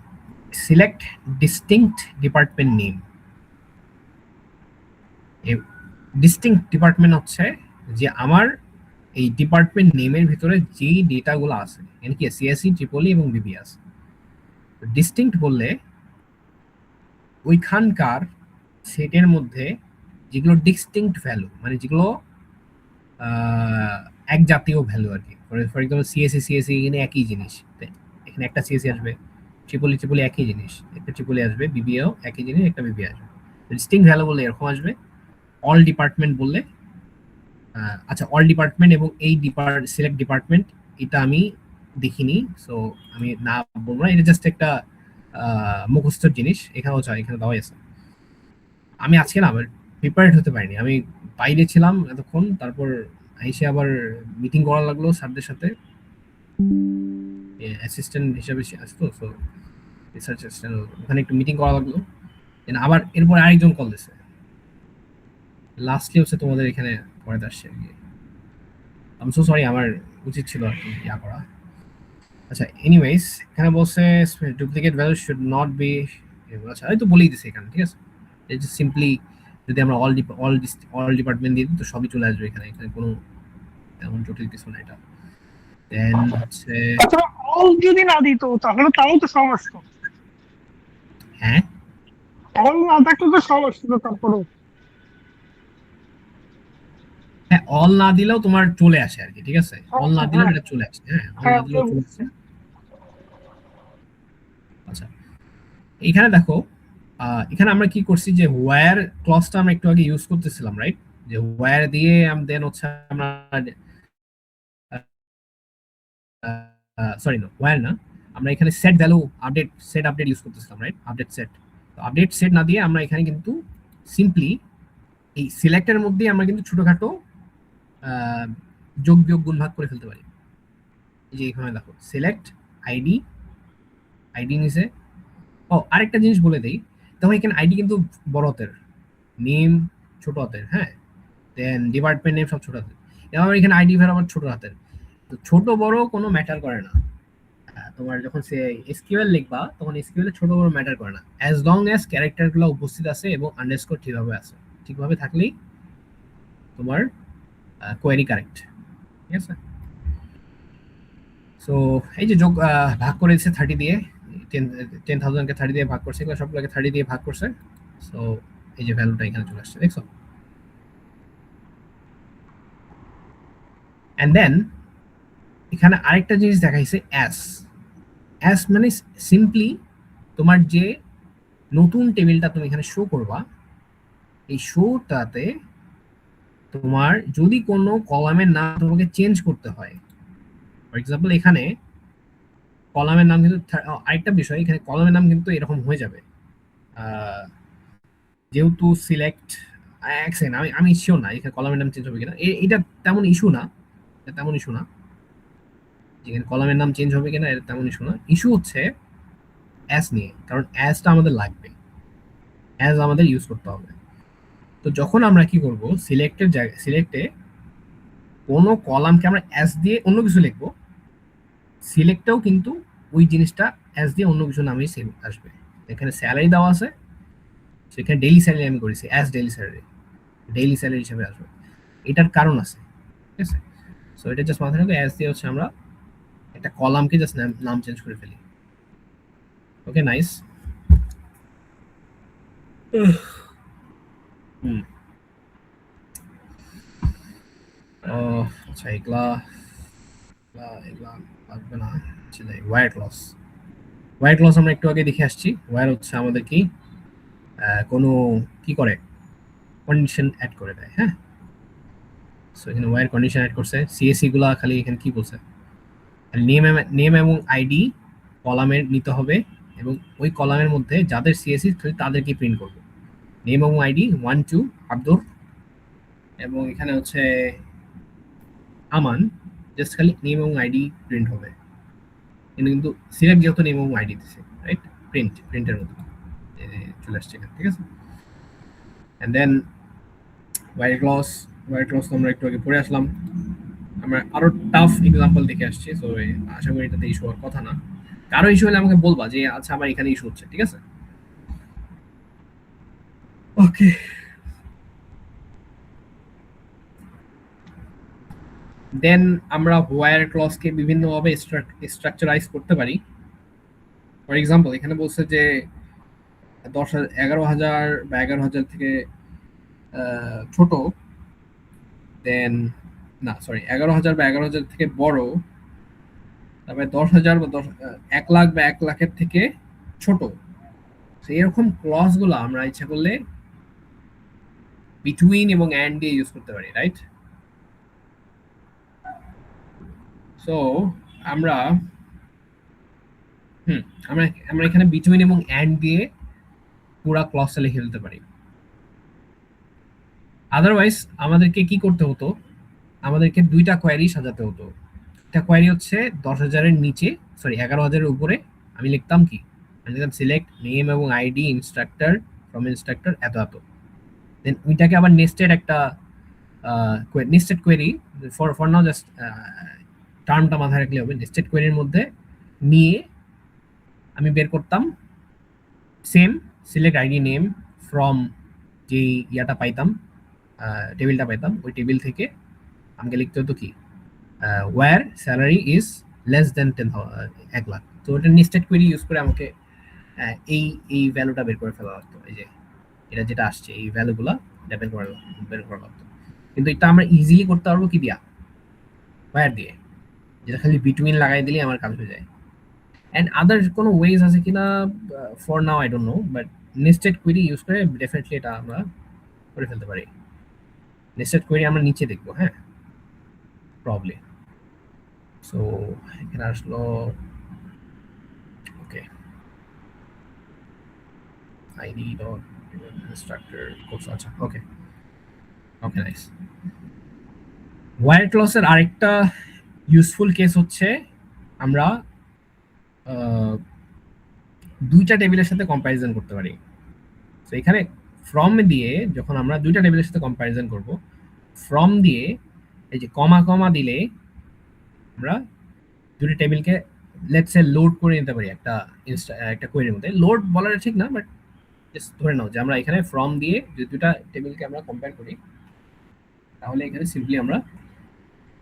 select distinct department name. Distinct department হচ্ছে যে আমার এই ডিপার্টমেন্ট নেমের ভিতরে যেই ডেটাগুলো আছে, এখানে কি সিএসসি, ট্রিপলি এবং বিবি আছে। ডিস্টিংক্ট বললে ওইখানকার সেটের মধ্যে যেগুলো ডিস্টিংক্ট ভ্যালু, মানে যেগুলো এক জাতীয় ভ্যালু আর কি। ফর এক্সাম্পল সিএসসি এখানে একই জিনিস, এখানে একটা সিএসসি আসবে, ট্রিপলি একই জিনিস, একটা ট্রিপলি আসবে, বিবিএও একই জিনিস, একটা বিবিএ আসবে। ডিস্টিংক্ট ভ্যালু বললে এরকম আসবে। অল ডিপার্টমেন্ট বললে আচ্ছা, অল ডিপার্টমেন্ট এবং এই সিলেক্ট ডিপার্টমেন্ট এটা আমি দেখিনি, সো আমি না বলবো না, এটা জাস্ট একটা মুখস্থর জিনিস। এখানেও চাই, এখানে দেওয়াই আছে। আমি আজকে না প্রিপারেড হতে পারিনি, আমি বাইরে ছিলাম এতক্ষণ, তারপর এসে আবার মিটিং করা লাগলো স্যারদের সাথে, অ্যাসিস্ট্যান্ট হিসেবে আসতো, সো রিসার্চ অ্যাসিস্ট্যান্ট, ওখানে একটু মিটিং করা লাগলো। আবার এরপর আরেকজন কল দিছে, লাস্টলি হচ্ছে তোমাদের এখানে পরে আসছে আর কি। আই এম সো সরি, আমার উচিত ছিল আর কি ইয়া করা। আচ্ছা, এনিওয়েজ এখানে বলছে duplicate value should not be, আচ্ছা আমি তো বলেই দিছি এখানে, ঠিক আছে। এই যে সিম্পলি যদি আমরা অল ডিপার্টমেন্ট দিয়ে দিই তো সবই চলে আসবে এখানে, এখানে কোনো তেমন জটিল কিছু না এটা। দেন হচ্ছে অথবা অল যদি না দিত তাহলে তাও তো সমস্যা, হ্যাঁ, অল না থাকলে তো সমস্যা। তারপরে হ্যাঁ, অল না দিলেও তোমার চলে আসে আর কি, ঠিক আছে। অল না দিলেও এটা চলে আসে, হ্যাঁ, অল না দিলেও চলে আসে। আচ্ছা, এখানে দেখো, এখানে আমরা কি করছি যে ওয়্যার ক্লজটা আমরা একটু আগে ইউজ করতেছিলাম, রাইট? যে ওয়্যার দিয়ে দেন হচ্ছে আমরা, সরি না, ওয়্যার না, আমরা এখানে সেট ভ্যালু আপডেট ইউজ করতেছিলাম, রাইট? Update set. তো আপডেট সেট না দিয়ে আমরা এখানে কিন্তু সিম্পলি এই সিলেক্টের মধ্যে আমরা কিন্তু ছোটখাটো যোগ বিয়োগ গুণ ভাগ করে ফেলতে পারি। এই যে এখানে দেখো সিলেক্ট আইডি নিচে। ও আরেকটা জিনিস বলে দেই, তখন এখানে আইডি কিন্তু বড় হাতের, নেম ছোট হাতের, হ্যাঁ, দেন ডিপার্টমেন্ট নেম সব ছোট হাতের, এবং এখানে আইডি ভ্যালু আবার ছোট হাতের। তো ছোট বড় কোনো ম্যাটার করে না, তোমার যখন সে এসকিউএল লিখবা তখন এসকিউএল ছোট বড় ম্যাটার করে না, অ্যাজ লং অ্যাজ ক্যারেক্টারগুলো উপস্থিত আছে এবং আন্ডারস্কোর ঠিকভাবে আছে, ঠিকভাবে থাকলেই তোমার কোয়েরি কারেক্ট, ঠিক আছে। সো এই যে যোগ ভাগ করে দিচ্ছে 30 দিয়ে, 10,000কে 30 দিয়ে ভাগ করছে, এগুলো সবগুলোকে 30 দিয়ে ভাগ করছে। সো এই যে ভ্যালুটা এখানে চলে আসছে, দেখছো। এন্ড দেন এখানে আরেকটা জিনিস দেখাইছে অ্যাস মানে সিম্পলি তোমার যে নতুন টেবিলটা তুমি এখানে শো করবা, এই শোটাতে তোমার যদি কোনো কলামের নাম তোমাকে চেঞ্জ করতে হয়, ফর এক্সাম্পল এখানে কলামের নাম কিন্তু, আরেকটা বিষয়, এখানে কলামের নাম কিন্তু এরকম হয়ে যাবে, যেহেতু সিলেক্ট আমি শিওর না এখানে কলামের নাম চেঞ্জ হবে কিনা, এটা তেমন ইস্যু না, যেখানে কলামের নাম চেঞ্জ হবে কিনা এটা তেমন ইস্যু না। ইস্যু হচ্ছে অ্যাস নিয়ে, কারণ অ্যাসটা আমাদের লাগবে, অ্যাস আমাদের ইউজ করতে হবে। তো যখন আমরা কি করব, সিলেক্টে কোনো কলামকে আমরা অ্যাস দিয়ে অন্য কিছু লিখবো, সিলেক্টেও কিন্তু ওই জিনিসটা অ্যাস দিয়ে অন্য কিছু নামেই সেম আসবে। এখানে স্যালারি দেওয়া আছে, সেখানে ডেইলি স্যালারি আমি করেছি অ্যাস ডেইলি স্যালারি হিসেবে আসবে। এটার কারণ আছে, ঠিক আছে। সো এটা জাস্ট মাথায় রাখবে, অ্যাস দিয়ে হচ্ছে আমরা একটা কলামকে জাস্ট নাম চেঞ্জ করে ফেলি। ওকে, নাইস। আচ্ছা, এগুলা লাগবে না। ওয়্যার ক্লজ আমরা একটু আগে দেখে আসছি। ওয়্যার হচ্ছে আমাদের কি কোনো কি করে, কন্ডিশন অ্যাড করে দেয়, হ্যাঁ। সো এখানে ওয়্যার কন্ডিশন অ্যাড করছে। সিএসসি গুলা খালি এখানে কি বলছে, নেম এবং আইডি কলামের নিতে হবে, এবং ওই কলামের মধ্যে যাদের সিএসসি তাদেরকে প্রিন্ট করবে। নেম এবং আইডি 1 2 আব্দুর, এবং এখানে হচ্ছে আমান, জাস্ট খালি নেম এবং আইডি প্রিন্ট হবে। কিন্তু সিলেক্ট যেহেতু নেম এবং আইডি দিছে, রাইট, প্রিন্টের মধ্যে চলে আসছে এখানে, ঠিক আছে। এন্ড দেন ওয়্যার ক্লজ তো আমরা একটু আগে পড়ে আসলাম, আমরা আরো টাফ এক্সাম্পল দেখে আসছি। সো আশা করি এটাতে ইস্যু হওয়ার কথা না। কারো ইস্যু হলে আমাকে বলবা যে আচ্ছা আমার এখানে ইস্যু হচ্ছে, ঠিক আছে। ওকে, দেন আমরা ওয়্যার ক্লজকে বিভিন্নভাবে স্ট্রাকচারাইজ করতে পারি। ফর এক্সাম্পল এখানে বলছে যে 11,000 বা 11,000 থেকে ছোট, দেন না সরি 11,000 বা 11,000 থেকে বড়, তারপরে 10,000 বা 1 লাখ বা 1 লাখের থেকে ছোট। তো এরকম ক্লজ গুলো আমরা ইচ্ছা করলে বিটুইন এবং অ্যান্ড দিয়ে ইউজ করতে পারি, রাইট? সো আমরা আমরা আমরা এখানে বিটুইন এবং অ্যান্ড দিয়ে পুরা ক্লজটা লিখে ফেলতে পারি। আদারওয়াইজ আমাদেরকে কি করতে হতো, আমাদেরকে দুইটা কোয়েরি সাজাতে হতো। একটা কোয়েরি হচ্ছে 10,000 এর নিচে, সরি 11,000 এর উপরে আমি লিখতাম কি, আমি লিখতাম সিলেক্ট নেম এবং আইডি ইনস্ট্রাক্টর ফ্রম ইনস্ট্রাক্টর এত এত, দেন ওইটাকে আবার নেস্টেড একটা nested query, for now just টার্মটা মাথায় রাখলে হবে, নেস্টেড কোয়েরির মধ্যে নিয়ে আমি বের করতাম same select ID name from যে ইয়াটা পাইতাম, টেবিলটা পাইতাম, ওই টেবিল থেকে আমাকে লিখতে হতো কি where salary is less than 1 lakh. তো ওটা নেস্টেড কোয়েরি ইউজ করে আমাকে এই ভ্যালুটা বের করে ফেলা লাগতো, এই যে এটা যেটা আসছে এই ভ্যালুগুলা এটা বের করা লাগতো। কিন্তু এটা আমরা ইজিলি করতে পারবো কি দিয়া, ওয়্যার দিয়ে, যেটা খালি বিটুইন লাগাই দিলে আমার কাজ হয়ে যায়। এন্ড আদার কোনো ওয়েজ আছে কিনা for now I don't know, but nested query use করে ডেফিনেটলি এটা আমরা করে ফেলতে পারি। নেস্টেড কোয়েরি আমরা নিচে দেখবো, হ্যাঁ প্রবলি। সো এখানে আসলো ওকে আইডি ডট ইনস্ট্রাক্টর কোর্স, আচ্ছা ওকে ওকে নাইস। ওয়্যার ক্লজের আরেকটা ইউজফুল কেস হচ্ছে আমরা দুইটা টেবিলের সাথে কম্প্যারিজন করতে পারি। তো এখানে ফ্রম দিয়ে যখন আমরা দুইটা টেবিলের সাথে কম্প্যারিজন করব, ফ্রম দিয়ে এই যে কমা কমা দিলে আমরা দুটো টেবিলকে লেটস সে লোড করে নিতে পারি একটা কোয়েরির মধ্যে। লোড বলাটা ঠিক না, বাট জাস্ট ধরে নাও যে আমরা এখানে ফ্রম দিয়ে যদি দুটা টেবিলকে আমরা কম্পেয়ার করি, তাহলে এখানে সিম্পলি আমরা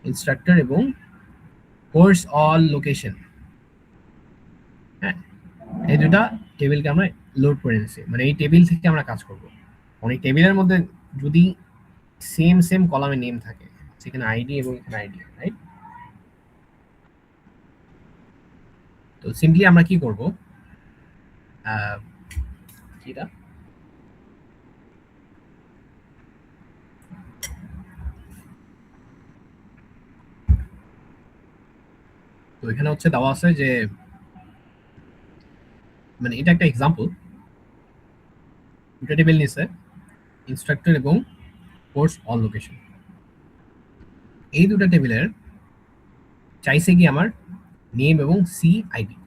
ইনস্ট্রাক্টর এবং কোর্স অল লোকেশন, হ্যাঁ এই দুটা টেবিলকে আমরা লোড করে নিচ্ছি, মানে এই টেবিল থেকে আমরা কাজ করব। অনেক টেবিলের মধ্যে যদি সেম কলামে নেম থাকে, সেখানে আইডি এবং এখানে আইডি, রাইট? তো সিম্পলি আমরা কি করব, এটা তো এখানে হচ্ছে দেওয়া আছে যে মানে এটা একটা এক্সাম্পল, দুটো টেবিল নিছে ইনস্ট্রাক্টর এবং কোর্স অল লোকেশন। এই দুটো টেবিলের চাইছে কি আমার নেম এবং সি আইডি,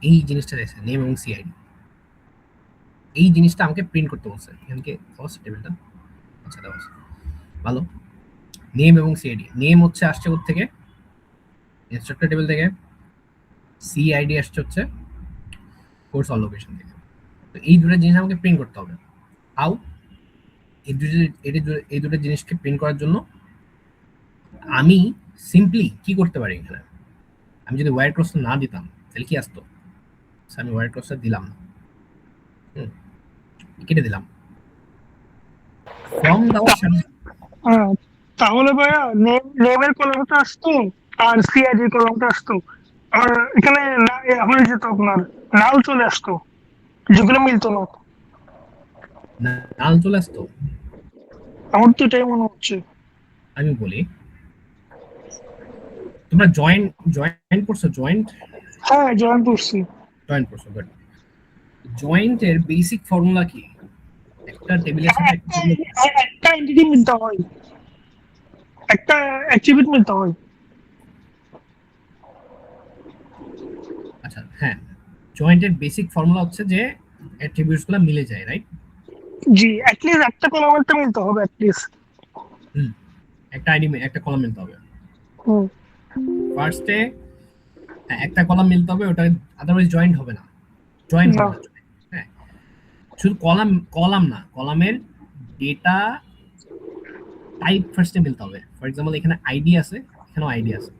এই জিনিসটা চাইছে নেম এবং সি আইডি, এই জিনিসটা আমাকে প্রিন্ট করতে বলছে। এখানে কি অবস্থা টেবিলটা, আচ্ছা দেওয়া আছে ভালো। নেম এবং সি আইডি, নেম হচ্ছে আসছে কোথা থেকে, ইনস্ট্রাক্টর টেবিল থেকে, সি আইডি আসছে হচ্ছে কোর্স অল লোকেশন থেকে। তো এই দুটো জিনিস আমাকে প্রিন্ট করতে হবে। হাউ, এই দুটো জিনিসকে প্রিন্ট করার জন্য আমি সিম্পলি কি করতে পারি, এখানে আমি যদি ওয়্যার ক্লজটা না দিতাম তাহলে কি আসতো, আমি ওয়্যার ক্লজটা দিলাম না, কেটে দিলাম ফ্রম দেওয়ার সাথে। তাহলে ভাইয়া নেমের কলমটা আসতো আর সিআইডির কলমটা আসতো, আর এখানে হয়ে যেত আপনার নাল চলে আসতো, যেগুলো মিলতো না। নাল চলে আসতো, আমার তো এটাই মনে হচ্ছে। আমি বলি তোমরা জয়েন্ট করছো, হ্যাঁ জয়েন করছি। বাট জয়েন্টের বেসিক ফর্মুলা কি, একটা টেবিলের সাথে একটা এন্টিটি মিলতে হয়, একটা অ্যাট্রিবিউট মিলতে হয়। আচ্ছা হ্যাঁ, জয়েন্টের বেসিক ফর্মুলা হচ্ছে যে অ্যাট্রিবিউটসগুলো মিলে যায়, রাইট? জি, অ্যাটলিস্ট একটা কলামেরটা মিলতে হবে অ্যাটলিস্ট। একটা আইডি একটা কলাম মিলতে হবে। হুম, ফার্স্টে একটা কলাম মিলতে হবে, ওটা আদারওয়াইজ জয়েন্ট হবে না, জয়েন্ট হবে না। হ্যাঁ, শুধু কলাম না, কলামের ডেটা টাইপ ফার্স্টে মিলতে হবে। ফর এক্সাম্পল এখানে আইডি আছে, এখানেও আইডি আছে,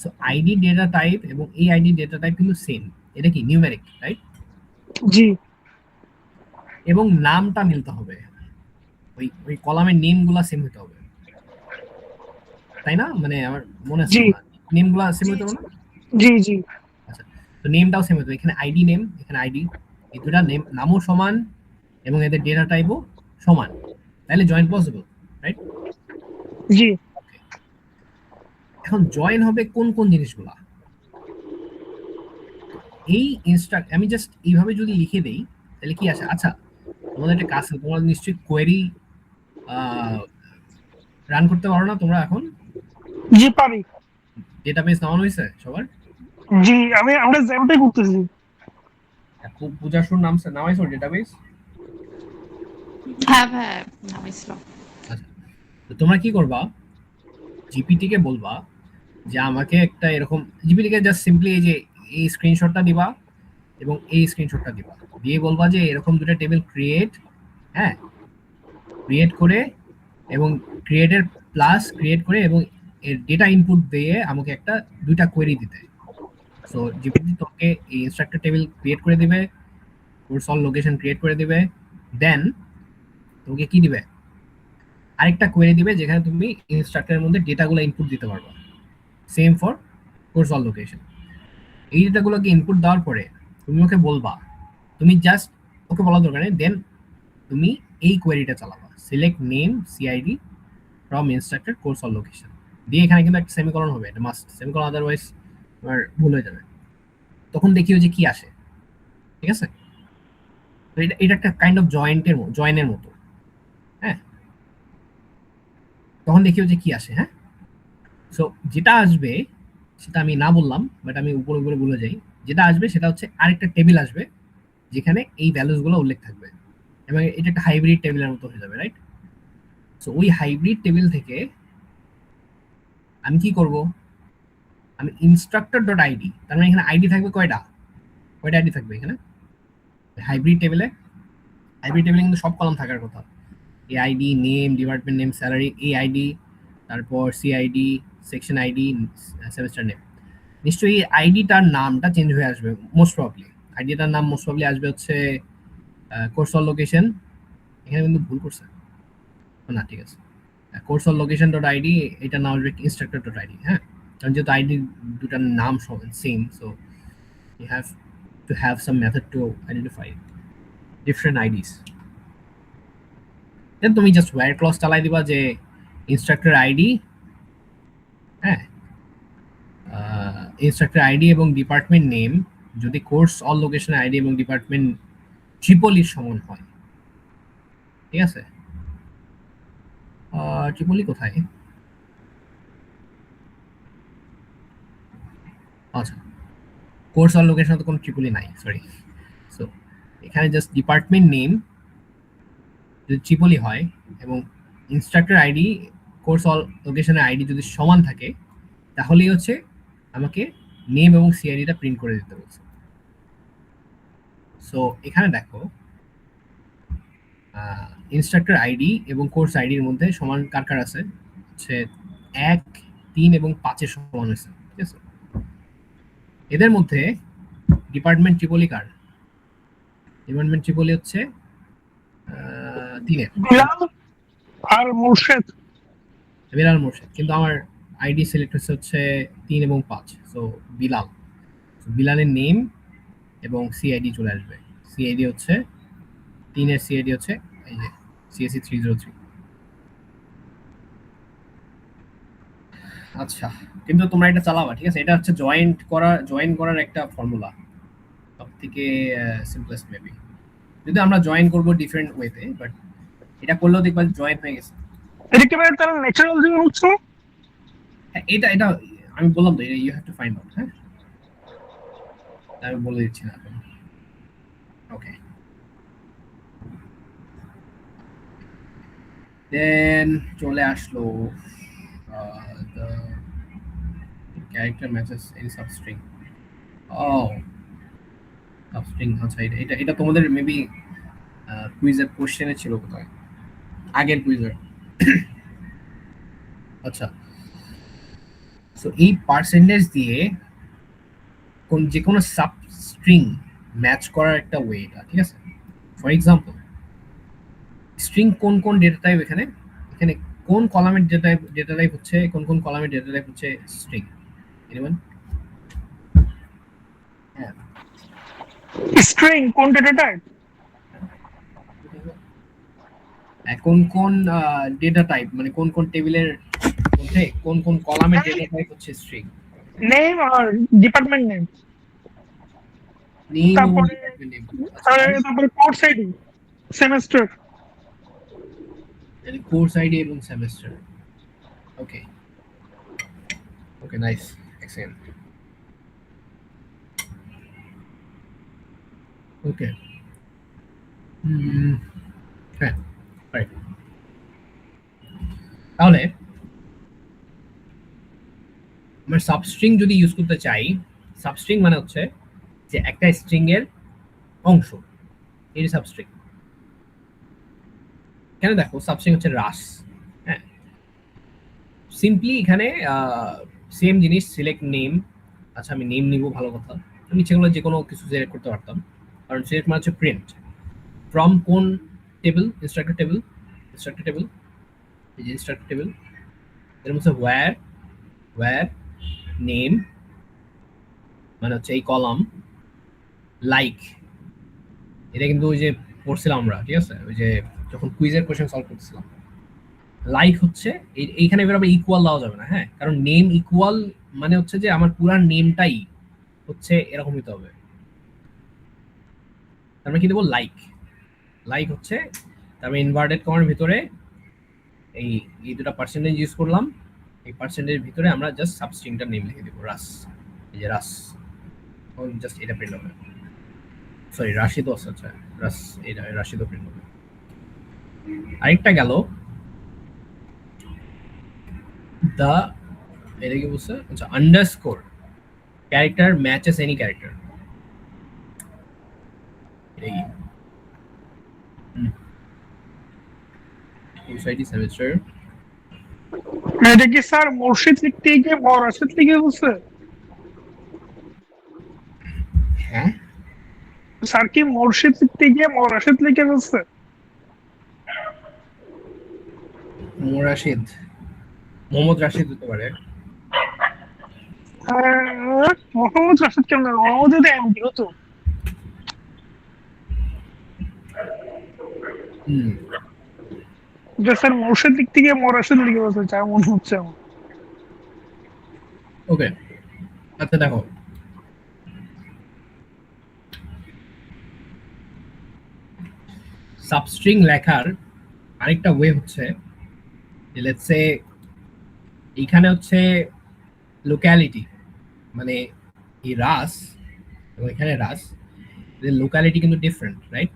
সো আইডি ডেটা টাইপ এবং এই আইডি ডেটা টাইপ কিন্তু সেম। এটা কি নিউমেরিক, রাইট? জি। এবং নামটা মিলতে হবে, ওই ওই কলামের নেমগুলা সেম হতে হবে, তাই না? মানে আমার মনে আছে জি না, নেমগুলা সেম হতে হবে না? জি জি আচ্ছা, তো নেমটাও সেম হতে হবে, এখানে আইডি নেম, এখানে আইডি, এই দুটা নেম নামও সমান এবং এদের ডেটা টাইপও সমান, তাহলে জয়েন পসিবল, রাইট? জি এখন জয়েন হবে কোন কোন জিনিসগুলা, এই ইনস্ট্রাক্ট আমি জাস্ট এইভাবে যদি লিখে দেই তাহলে কি আসে? আচ্ছা, তোমাদের একটা কাজ আছে, তোমরা নিশ্চয়ই কোয়েরি রান করতে পারো না তোমরা এখন? জি পারি। ডেটাবেস নামানো হয়েছে সবার? জি আমরা জ্যামটাই করতেছি। পূজার সুর নামাইছো ডেটাবেস? হ্যাঁ হ্যাঁ নামাইছিলাম। আচ্ছা, তো তোমরা কি করবা, জিপিটি কে বলবা যে আমাকে একটা এরকম, জিপিটি কে জাস্ট সিম্পলি এই যে এই স্ক্রিনশটটা দিবা এবং এই স্ক্রিনশটটা দিবা, দিয়ে বলবা যে এরকম দুটো টেবিল ক্রিয়েট, হ্যাঁ, ক্রিয়েট করে এবং ক্রিয়েটের প্লাস ক্রিয়েট করে এবং এর ডেটা ইনপুট দিয়ে আমাকে একটা দুইটা কোয়েরি দিতে। সো জিপিটি তোমাকে এই ইনস্ট্রাক্টর টেবিল ক্রিয়েট করে দিবে, কোর্স অল লোকেশন ক্রিয়েট করে দিবে, দেন তোমাকে কি দিবে, আরেকটা কোয়েরি দিবে যেখানে তুমি ইনস্ট্রাক্টরের মধ্যে ডেটাগুলো ইনপুট দিতে পারবা, same for course all location. এই ডেটাগুলোকে ইনপুট দেওয়ার পরে তুমি ওকে বলবা, তুমি জাস্ট ওকে বলা দরকার নেই, দেন তুমি এই কোয়েরিটা চালাবা, select name CID from instructor course all location দিয়ে, এখানে কিন্তু একটা সেমিকলন হবে, এটা মাস্ট সেমিকলন, আদারওয়াইজ তোমার ভুল হয়ে যাবে। তখন দেখিও যে কি আসে, ঠিক আছে? তো এটা একটা কাইন্ড অফ জয়েনের মতো, হ্যাঁ, তখন দেখিও যে কি আসে, হ্যাঁ। সো যেটা আসবে সেটা আমি না বললাম, বাট আমি উপরে উপরে বলে যাই, যেটা আসবে সেটা হচ্ছে আরেকটা টেবিল আসবে যেখানে এই ভ্যালুস গুলো উল্লেখ থাকবে এবং এটা একটা হাইব্রিড টেবিলের মতো হয়ে যাবে, রাইট? সো ওই হাইব্রিড টেবিল থেকে আমি কি করব, আমি ইনস্ট্রাক্টর ডট আইডি, তার মানে এখানে আইডি থাকবে কয়টা আইডি থাকবে এখানে হাইব্রিড টেবিলে কিন্তু সব কলাম থাকার কথা, এই ID, name, department name, salary, এই আইডি, তারপর CID, section ID, semester name. নিশ্চয়ই আইডিটার নামটা চেঞ্জ হয়ে আসবে মোস্ট প্রবাবলি, আইডিটার নাম মোস্ট প্রবাবলি আসবে হচ্ছে কোর্স অল লোকেশন, এখানে কিন্তু ভুল করছে না, ঠিক আছে, course all location dot ID, এটার নাম আসবে ইনস্ট্রাক্টর ডট আইডি, হ্যাঁ, কারণ যেহেতু আইডি দুটার নাম same, so you have to have some method to identify different IDs. Then তুমি জাস্ট ওয়্যার ক্লজ চালাই দিবা যে ইনস্ট্রাক্টর আইডি, হ্যাঁ, ইনস্ট্রাক্টর আইডি এবং ডিপার্টমেন্ট নেম যদি কোর্স অল লোকেশন আইডি এবং ডিপার্টমেন্ট ট্রিপলির সমান হয়, ঠিক আছে? ট্রিপলি কোথায়? আচ্ছা, কোর্স অল লোকেশন তো কোনো ট্রিপলি নাই, সরি। সো এখানে জাস্ট ডিপার্টমেন্ট নেম যদি ট্রিপলি হয় এবং ইনস্ট্রাক্টর আইডি কোর্স অল লোকেশনের আইডি যদি সমান থাকে, তাহলেই হচ্ছে আমাকে নেম এবং সিআইডিটা প্রিন্ট করে দিতে বলছে। সো এখানে দেখো ইনস্ট্রাক্টর আইডি এবং কোর্স আইডির মধ্যে সমান কার কার আছে, হচ্ছে 1, 3 এবং 5-এর সমান হয়েছে, ঠিক আছে? এদের মধ্যে ডিপার্টমেন্ট ট্রিপলি কার? ডিপার্টমেন্ট ট্রিপলি হচ্ছে 3-এর, বিলাল আর মুর্শেদ। বিলাল মোর্শেদ, কিন্তু আমার আইডি সিলেক্ট হচ্ছে 3 এবং 5, সো বিলাল। বিলালের নেম এবং সিআইডি চলে আসবে, সিআইডি হচ্ছে 3-এর সিআইডি হচ্ছে এই যে সিএসি 303। আচ্ছা, কিন্তু তোমরা এটা চালাবা, ঠিক আছে? এটা হচ্ছে জয়েন করার একটা ফর্মুলা, সব থেকে সিম্পলেস্ট মেবি, যদি আমরা জয়েন করব ডিফারেন্ট ওয়েতে, বাট এটা করলেও দেখবা জয়েন হয়ে গেছে। এটা কি ভাই তার ন্যাচারাল জীবন হচ্ছে? হ্যাঁ, এটা আমি বললাম তো, you have to find out, হ্যাঁ, আমি বলে দিচ্ছি না এখন। ওকে, দেন চলে আসলো the character matches any substring. Oh, substring, আচ্ছা, এটা তোমাদের মেবি কুইজের কোশ্চেনে ছিল কোথায়, আগের কুইজের। আচ্ছা, সো এই পার্সেন্টেজ দিয়ে যে কোনো সাবস্ট্রিং ম্যাচ করার একটা ওয়ে এটা, ঠিক আছে? ফর এক্সাম্পল স্ট্রিং কোন কোন ডেটা টাইপ এখানে এখানে কোন কলামের ডেটা টাইপ হচ্ছে কোন কলামের ডেটা টাইপ হচ্ছে স্ট্রিং এনিওয়ান হ্যাঁ স্ট্রিং কোন ডেটা টাইপ? কোন ডেটা টাইপ মানে কোন টেবিলের মধ্যে কোন কলামের ডেটা টাইপ হচ্ছে স্ট্রিং নেম আর ডিপার্টমেন্ট নেম, নেম এবং তারপরে ডিপার্টমেন্ট নেম তারপরে কোর্স আইডি, সেমেস্টার। মানে কোর্স আইডি এবং সেমেস্টার ওকে ওকে নাইস এক্সেলেন্ট ওকে হ্যাঁ রাইট তাহলে আমরা সাবস্ট্রিং যদি ইউজ করতে চাই সাবস্ট্রিং মানে হচ্ছে যে একটা স্ট্রিং এর অংশ এর সাবস্ট্রিং এখানে দেখো সাবস্ট্রিং হচ্ছে রাস হ্যাঁ সিম্পলি এখানে সেম জিনিস সিলেক্ট নেম আচ্ছা আমি নেম নিব ভালো কথা আমি সেগুলো যে কোনো কিছু সিলেক্ট করতে পারতাম কারণ সিলেক্ট মানে হচ্ছে প্রিন্ট ফ্রম কোন টেবিল ইনস্ট্রাক্টর টেবিল এই যে ইনস্ট্রাক্টর টেবিল এর মধ্যে ওয়্যার নেম মানে হচ্ছে এই কলাম লাইক এটা কিন্তু ওই যে পড়ছিলাম আমরা ঠিক আছে ওই যে যখন কুইজের কোশ্চেন সলভ করতেছিলাম লাইক হচ্ছে এইখানে এবার আবার ইকুয়াল দেওয়া যাবে না হ্যাঁ কারণ নেম ইকুয়াল মানে হচ্ছে যে আমার পুরা নেমটাই হচ্ছে এরকম হতে হবে তারপরে কি দেবো লাইক হচ্ছে তারপরে ইনভার্টেড কমার ভিতরে এই দুটো পার্সেন্টেজ ইউজ করলাম এই পার্সেন্টেজের ভিতরে আমরা জাস্ট সাবস্ট্রিংটার নেম লিখে দেবো রাস এই যে রাস জাস্ট এটা প্রিন্ট হবে সরি রাশিদ আছে আচ্ছা এটা রাশিদও প্রিন্ট হবে আরেকটা গেল দা এটা কি বলছে আচ্ছা underscore character matches any character এই সোসাইটি সেমিস্টার এটা কি স্যার মুর্শিদ লিখতে গিয়ে মরাশিদ লিখে বলছে? হ্যাঁ স্যার কি মুর্শিদ লিখতে গিয়ে মরাশিদ লিখে বলছে? মোহাম্মদ রাশিদ হতে পারে মোহাম্মদ রাশিদ কেমন? মোহাম্মদ যদি এমডি হতো। যে স্যার মুর্শিদ লিখতে গিয়ে মরাশিদ লিখে বলছে যা মনে হচ্ছে আমার। ওকে আচ্ছা দেখো সাবস্ট্রিং লেখার আরেকটা ওয়ে হচ্ছে লেটস সে এইখানে হচ্ছে লোক্যালিটি মানে এই রাস এবং এখানে রাস লোক্যালিটি কিন্তু ডিফারেন্ট রাইট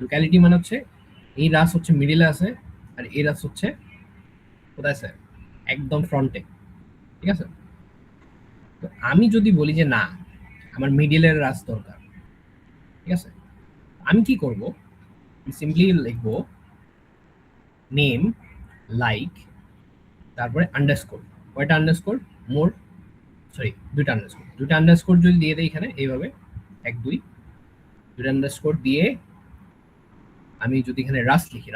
লোক্যালিটি মানে হচ্ছে এই রাস হচ্ছে মিডিলে আছে আর এই রাস হচ্ছে কোথায় আছে একদম ফ্রন্টে ঠিক আছে তো আমি যদি বলি যে না আমার মিডিলের রাস দরকার ঠিক আছে আমি কি করব সিম্পলি লিখবো নেম লাইক তারপরে আন্ডারস্কোর কয়টা আন্ডারস্কোর মোর সরি দুইটা আন্ডারস্কোর যদি দিয়ে দেয় এখানে এইভাবে 1 2 দুইটা আন্ডারস্কোর দিয়ে আমি যদি এখানে রাস লিখি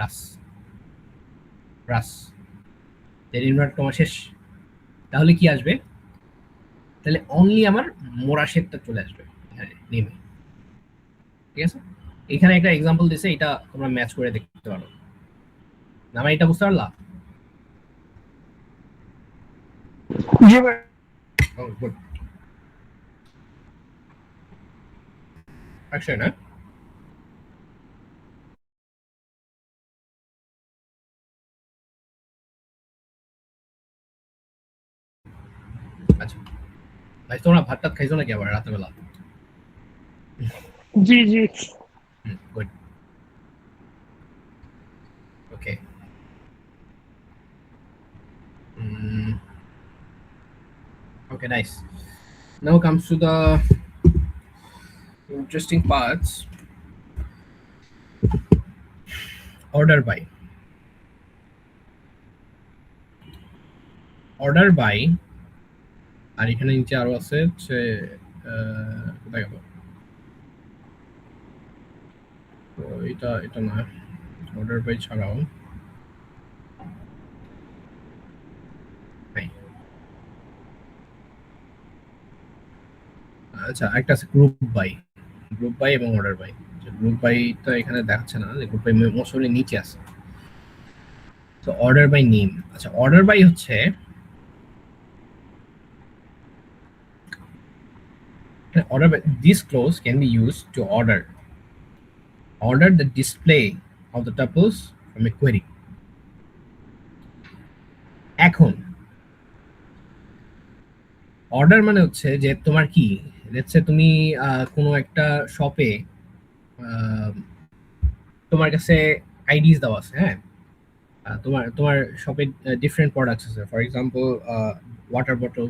রাস এর ইনভার্ট কমা শেষ তাহলে কি আসবে তাহলে অনলি আমার মোরাশেদটা চলে আসবে এখানে নেমে ঠিক আছে এখানে একটা এক্সাম্পল দিয়েছে এটা তোমরা ম্যাচ করে দেখতে পারো আমার এটা বুঝতে পারলা জি ভাই। Oh, good. Action, huh? আচ্ছা ভাই তোমরা ভাত টাত খাইছো নাকি আবার রাতের বেলা জি জি good okay okay nice now comes to the interesting parts order by আর এখানে নিচে আরো আছে হচ্ছে কোথায় গেল তো এটা না অর্ডার বাই ছাড়াও নাই। আচ্ছা, একটা আছে গ্রুপ বাই এবং অর্ডার বাই। গ্রুপ বাই তো এখানে দেখাচ্ছে না, যে গ্রুপ বাই মোস্টলি নিচে আছে। তো অর্ডার বাই নেম, আচ্ছা অর্ডার বাই হচ্ছে order by this clause can be used to order the display of the tuples from a query. এখন অর্ডার মানে হচ্ছে যে তোমার কি, লেটস সে তুমি কোনো একটা শপে তোমার কাছে আইডিস দেওয়া আছে, হ্যাঁ তোমার তোমার শপে ডিফারেন্ট প্রোডাক্টস আছে, for example water bottle,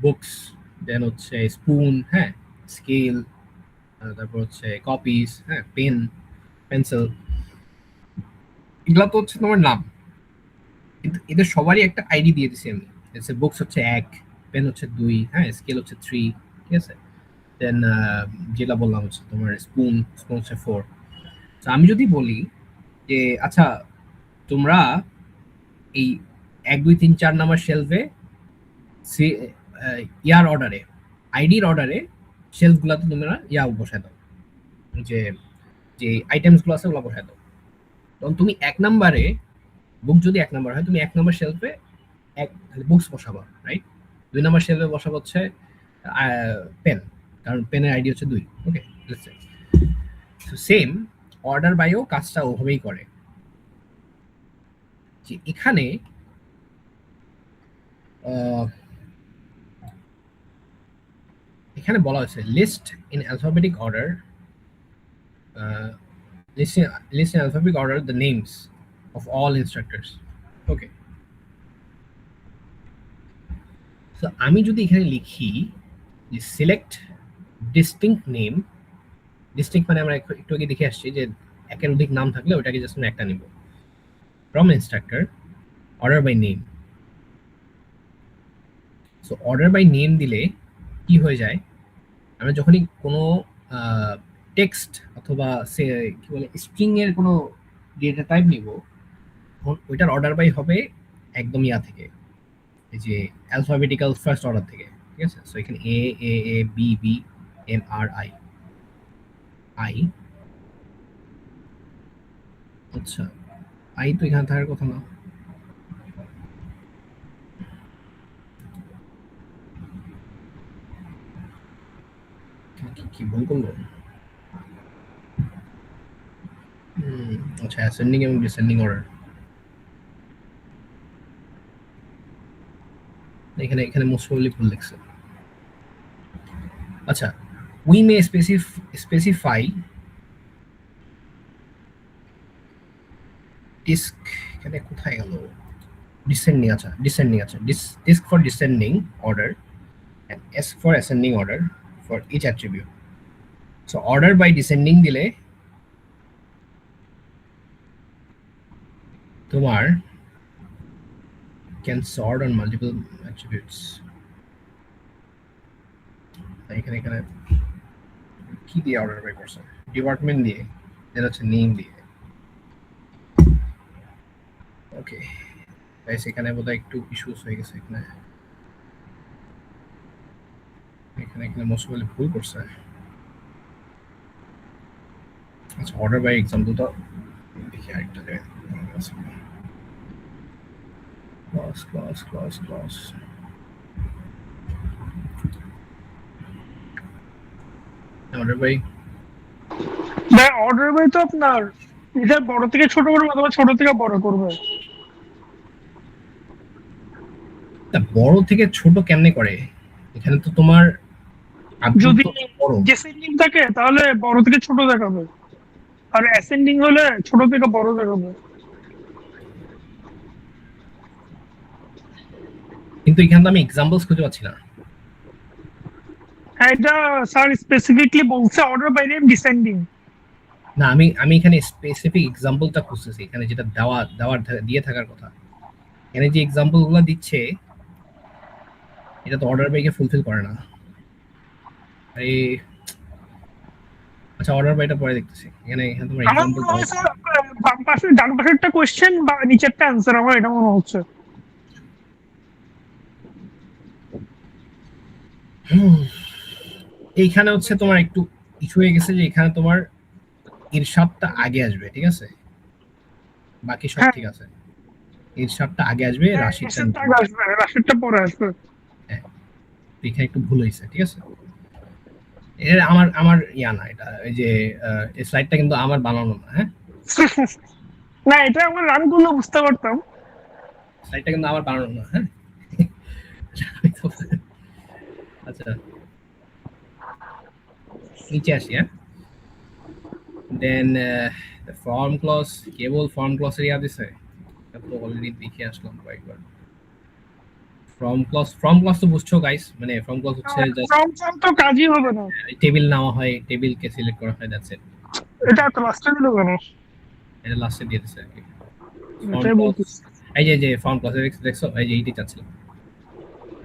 books, then হচ্ছে স্পুন, হ্যাঁ স্কেল, তারপর হচ্ছে কপিস, হ্যাঁ পেন, পেন্সিল, এগুলা তো হচ্ছে তোমার নাম, কিন্তু এদের সবারই একটা আইডি দিয়ে দিছি আমি। বুকস হচ্ছে 1, পেন হচ্ছে 2, হ্যাঁ স্কেল হচ্ছে 3, ঠিক আছে, দেন যেটা বললাম হচ্ছে তোমার স্পুন হচ্ছে 4। তো আমি যদি বলি যে আচ্ছা তোমরা এই 1 2 3 4 নাম্বার শেলফে ইয়ার অর্ডারে, আইডির অর্ডারে শেলফগুলোতে তোমরা বসায় দাও, যে যে আইটেমসগুলো আছে ওগুলো বসায় দাও। তখন তুমি 1 নম্বরে, বুক যদি 1 নম্বর হয়, তুমি 1 নম্বর শেলফে বুকস বসাবা, রাইট? 2 নম্বর শেলফে বসাবো হচ্ছে পেন, কারণ পেনের আইডি হচ্ছে 2। ওকে, সো সেম অর্ডার বাইও কাজটা ওভাবেই করে, যে এখানে এখানে বলা হয়েছে list in alphabetic order, list in alphabetic order the names of all instructors. Okay, so আমি যদি এখানে লিখি যে সিলেক্ট ডিস্টিংক্ট নেম, ডিস্টিংক্ট মানে আমরা একটু আগে দেখে আসছি যে একের অধিক নাম থাকলে ওটাকে জাস্ট আমরা একটা নিব, from instructor order by name. So order by name দিলে কি হয়ে যায়, আমরা যখনই কোনো টেক্সট অথবা সে কি বলে স্ট্রিং এর কোনো ডেটা টাইপ নিব, ওইটার অর্ডার বাই হবে একদম ইয়া থেকে, এই যে অ্যালফাবেটিক্যাল ফার্স্ট অর্ডার থেকে, ঠিক আছে। সো এখানে A A A B B M R I I, আচ্ছা আই তো এখানে থাকার কথা না, কি ভুল করলো? আচ্ছা অ্যাসেন্ডিং এবং ডিসেন্ডিং অর্ডার, এখানে এখানে মোস্ট প্রবাবলি ভুল লিখছে। আচ্ছা, উই মে স্পেসিফাই ডিস্ক, এখানে কোথায় গেল ডিসেন্ডিং, আচ্ছা ডিসেন্ডিং, আচ্ছা desc for descending order and S for ascending order for each attribute. So order by descending দিলে তোমার can sort on multiple attributes. এখানে এখানে কি দিয়ে অর্ডার বাই করছে, ডিপার্টমেন্ট দিয়ে, দেন হচ্ছে নেম দিয়ে। ওকে গাইস, এখানে বোধহয় একটু ইস্যুস হয়ে গেছে, এখানে এখানে এখানে মোস্ট প্রবাবলি ভুল করছে। আচ্ছা অর্ডার বাই এক্সাম্পলটা দেখি আরেকটা জায়গায়, class order by order by তো আপনার এটা বড় থেকে ছোট করবে অথবা ছোট থেকে বড় করবে। বড় থেকে ছোট কেমনে করে, এখানে তো তোমার যদি ডিসেন্ডিং থাকে তাহলে বড় থেকে ছোট দেখাবে, আর অ্যাসেন্ডিং হলে ছোট থেকে বড় দেখাবে। কিন্তু এখানে তো আমি এক্সাম্পলস খুঁজে পাচ্ছি না। হ্যাঁ, এটা স্যার স্পেসিফিকলি বলছে অর্ডার বাই নেম ডিসেন্ডিং। না, আমি এখানে স্পেসিফিক এক্সাম্পলটা খুঁজতেছি, এখানে যেটা দেওয়ার দিয়ে থাকার কথা। এখানে যে এক্সাম্পলগুলো দিচ্ছে এটা তো অর্ডার বাইকে ফুলফিল করে না। আরে আচ্ছা আচ্ছা অর্ডার বাইটা পরে দেখতেছি, এখানে এখানে তোমার আমার এক্সাম্পল মনে হয় স্যার বাম পাশে ডান পাশেরটা কোয়েশ্চেন বা নিচেরটা অ্যান্সার, আমার এটা মনে হচ্ছে। এইখানে হচ্ছে তোমার একটু ইস্যু হয়ে গেছে যে এখানে তোমার ইরশাদটা আগে আসবে, ঠিক আছে, বাকি সব হ্যাঁ, ঠিক আছে। ইরশাদটা আগে আসবে, রাশিদটা এসেরটা আগে আসবে, রাশিদটা পরে আসবে। হ্যাঁ, এখানে একটু ভুল হয়েছে, ঠিক আছে। এটা আমার আমার ইয়া না, এটা এই যে এই স্লাইডটা কিন্তু আমার বানানো না, হ্যাঁ, না, এটা আমার রান করলে বুঝতে পারতাম। স্লাইডটা কিন্তু আমার বানানো না, হ্যাঁ। আচ্ছা নিচে আসি, হ্যাঁ। দেন ফর্ম ক্লজ, কেবল ফর্ম ক্লজের ইয়া দিছে, এটা তো অলরেডি দেখে আসলাম কয়েকবার। ফর্ম ক্লজ তো বুঝছো গাইস, মানে ফর্ম ক্লজ হচ্ছে জাস্ট ফ্রম ফ্রম তো কাজই হবে না, টেবিল নেওয়া হয়, টেবিলকে সিলেক্ট করা হয়, দ্যাটস ইট। এটা তো লাস্টে দিল কেন? এটা লাস্টে দিয়ে দিছে আর কি। ফর্ম এটাই ক্লজ, বলতেছি। এই যে ফর্ম ক্লজ দেখছো, এই যে এইটাই চাচ্ছিলাম।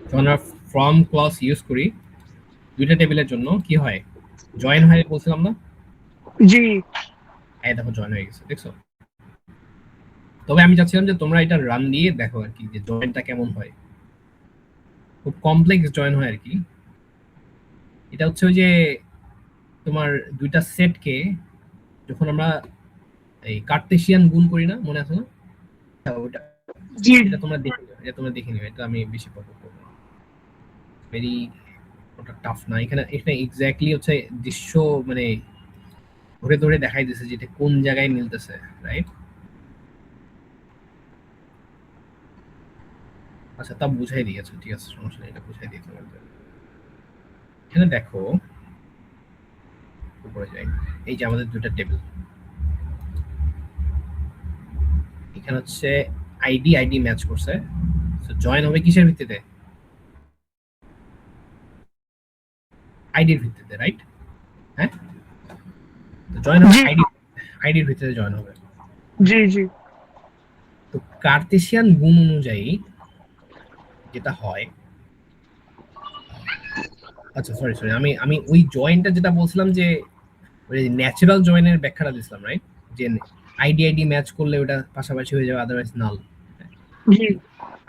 যখন আমরা ফর্ম ক্লজ ইউজ করি দুইটা টেবিলের জন্য কি হয়, জয়েন হয় বলছিলাম না, জি, এই দেখো জয়েন হয়ে গেছে, দেখছো। তবে আমি চাচ্ছিলাম যে তোমরা এটা রান দিয়ে দেখো আর কি, যে জয়েনটা কেমন হয়। খুব কমপ্লেক্স জয়েন হয় আর কি। এটা হচ্ছে ওই যে তোমার দুইটা সেটকে যখন আমরা এই কার্টেশিয়ান গুণ করি না, মনে আছে না? ওটা, জি, এটা তোমরা দেখে নিও, এটা তোমরা দেখে নিও, এটা আমি বেশি পছন্দ করব না, ভেরি ওটা টাফ না। এখানে এখানে এক্স্যাক্টলি হচ্ছে দৃশ্য মানে ধরে ধরে দেখাই দিছে যে এটা কোন জায়গায় মিলতেছে, রাইট? আচ্ছা তা বুঝাই দিয়েছে, ঠিক আছে, সমস্যা নেই, এটা বুঝাই দিয়েছে আমাদের। এখানে দেখো, উপরে যাই, এই যে আমাদের দুটো টেবিল, এখানে হচ্ছে আইডি আইডি ম্যাচ করছে, সো জয়েন হবে কিসের ভিত্তিতে? আইডির ভিত্তিতে, রাইট? হ্যাঁ, তো জয়েন হবে জি, আইডির ভিত্তিতে জয়েন হবে। জি, জি, তো কার্টেশিয়ান গুণ অনুযায়ী যেটা হয়, আচ্ছা সরি সরি, আমি আমি ওই জয়েনটা যেটা বলছিলাম যে ওই ন্যাচারাল জয়েনের ব্যাখ্যাটা দিছিলাম, রাইট? যে আইডি আইডি ম্যাচ করলে ওটা পাশাপাশি হয়ে যাবে, আদারওয়াইজ নাল। জি,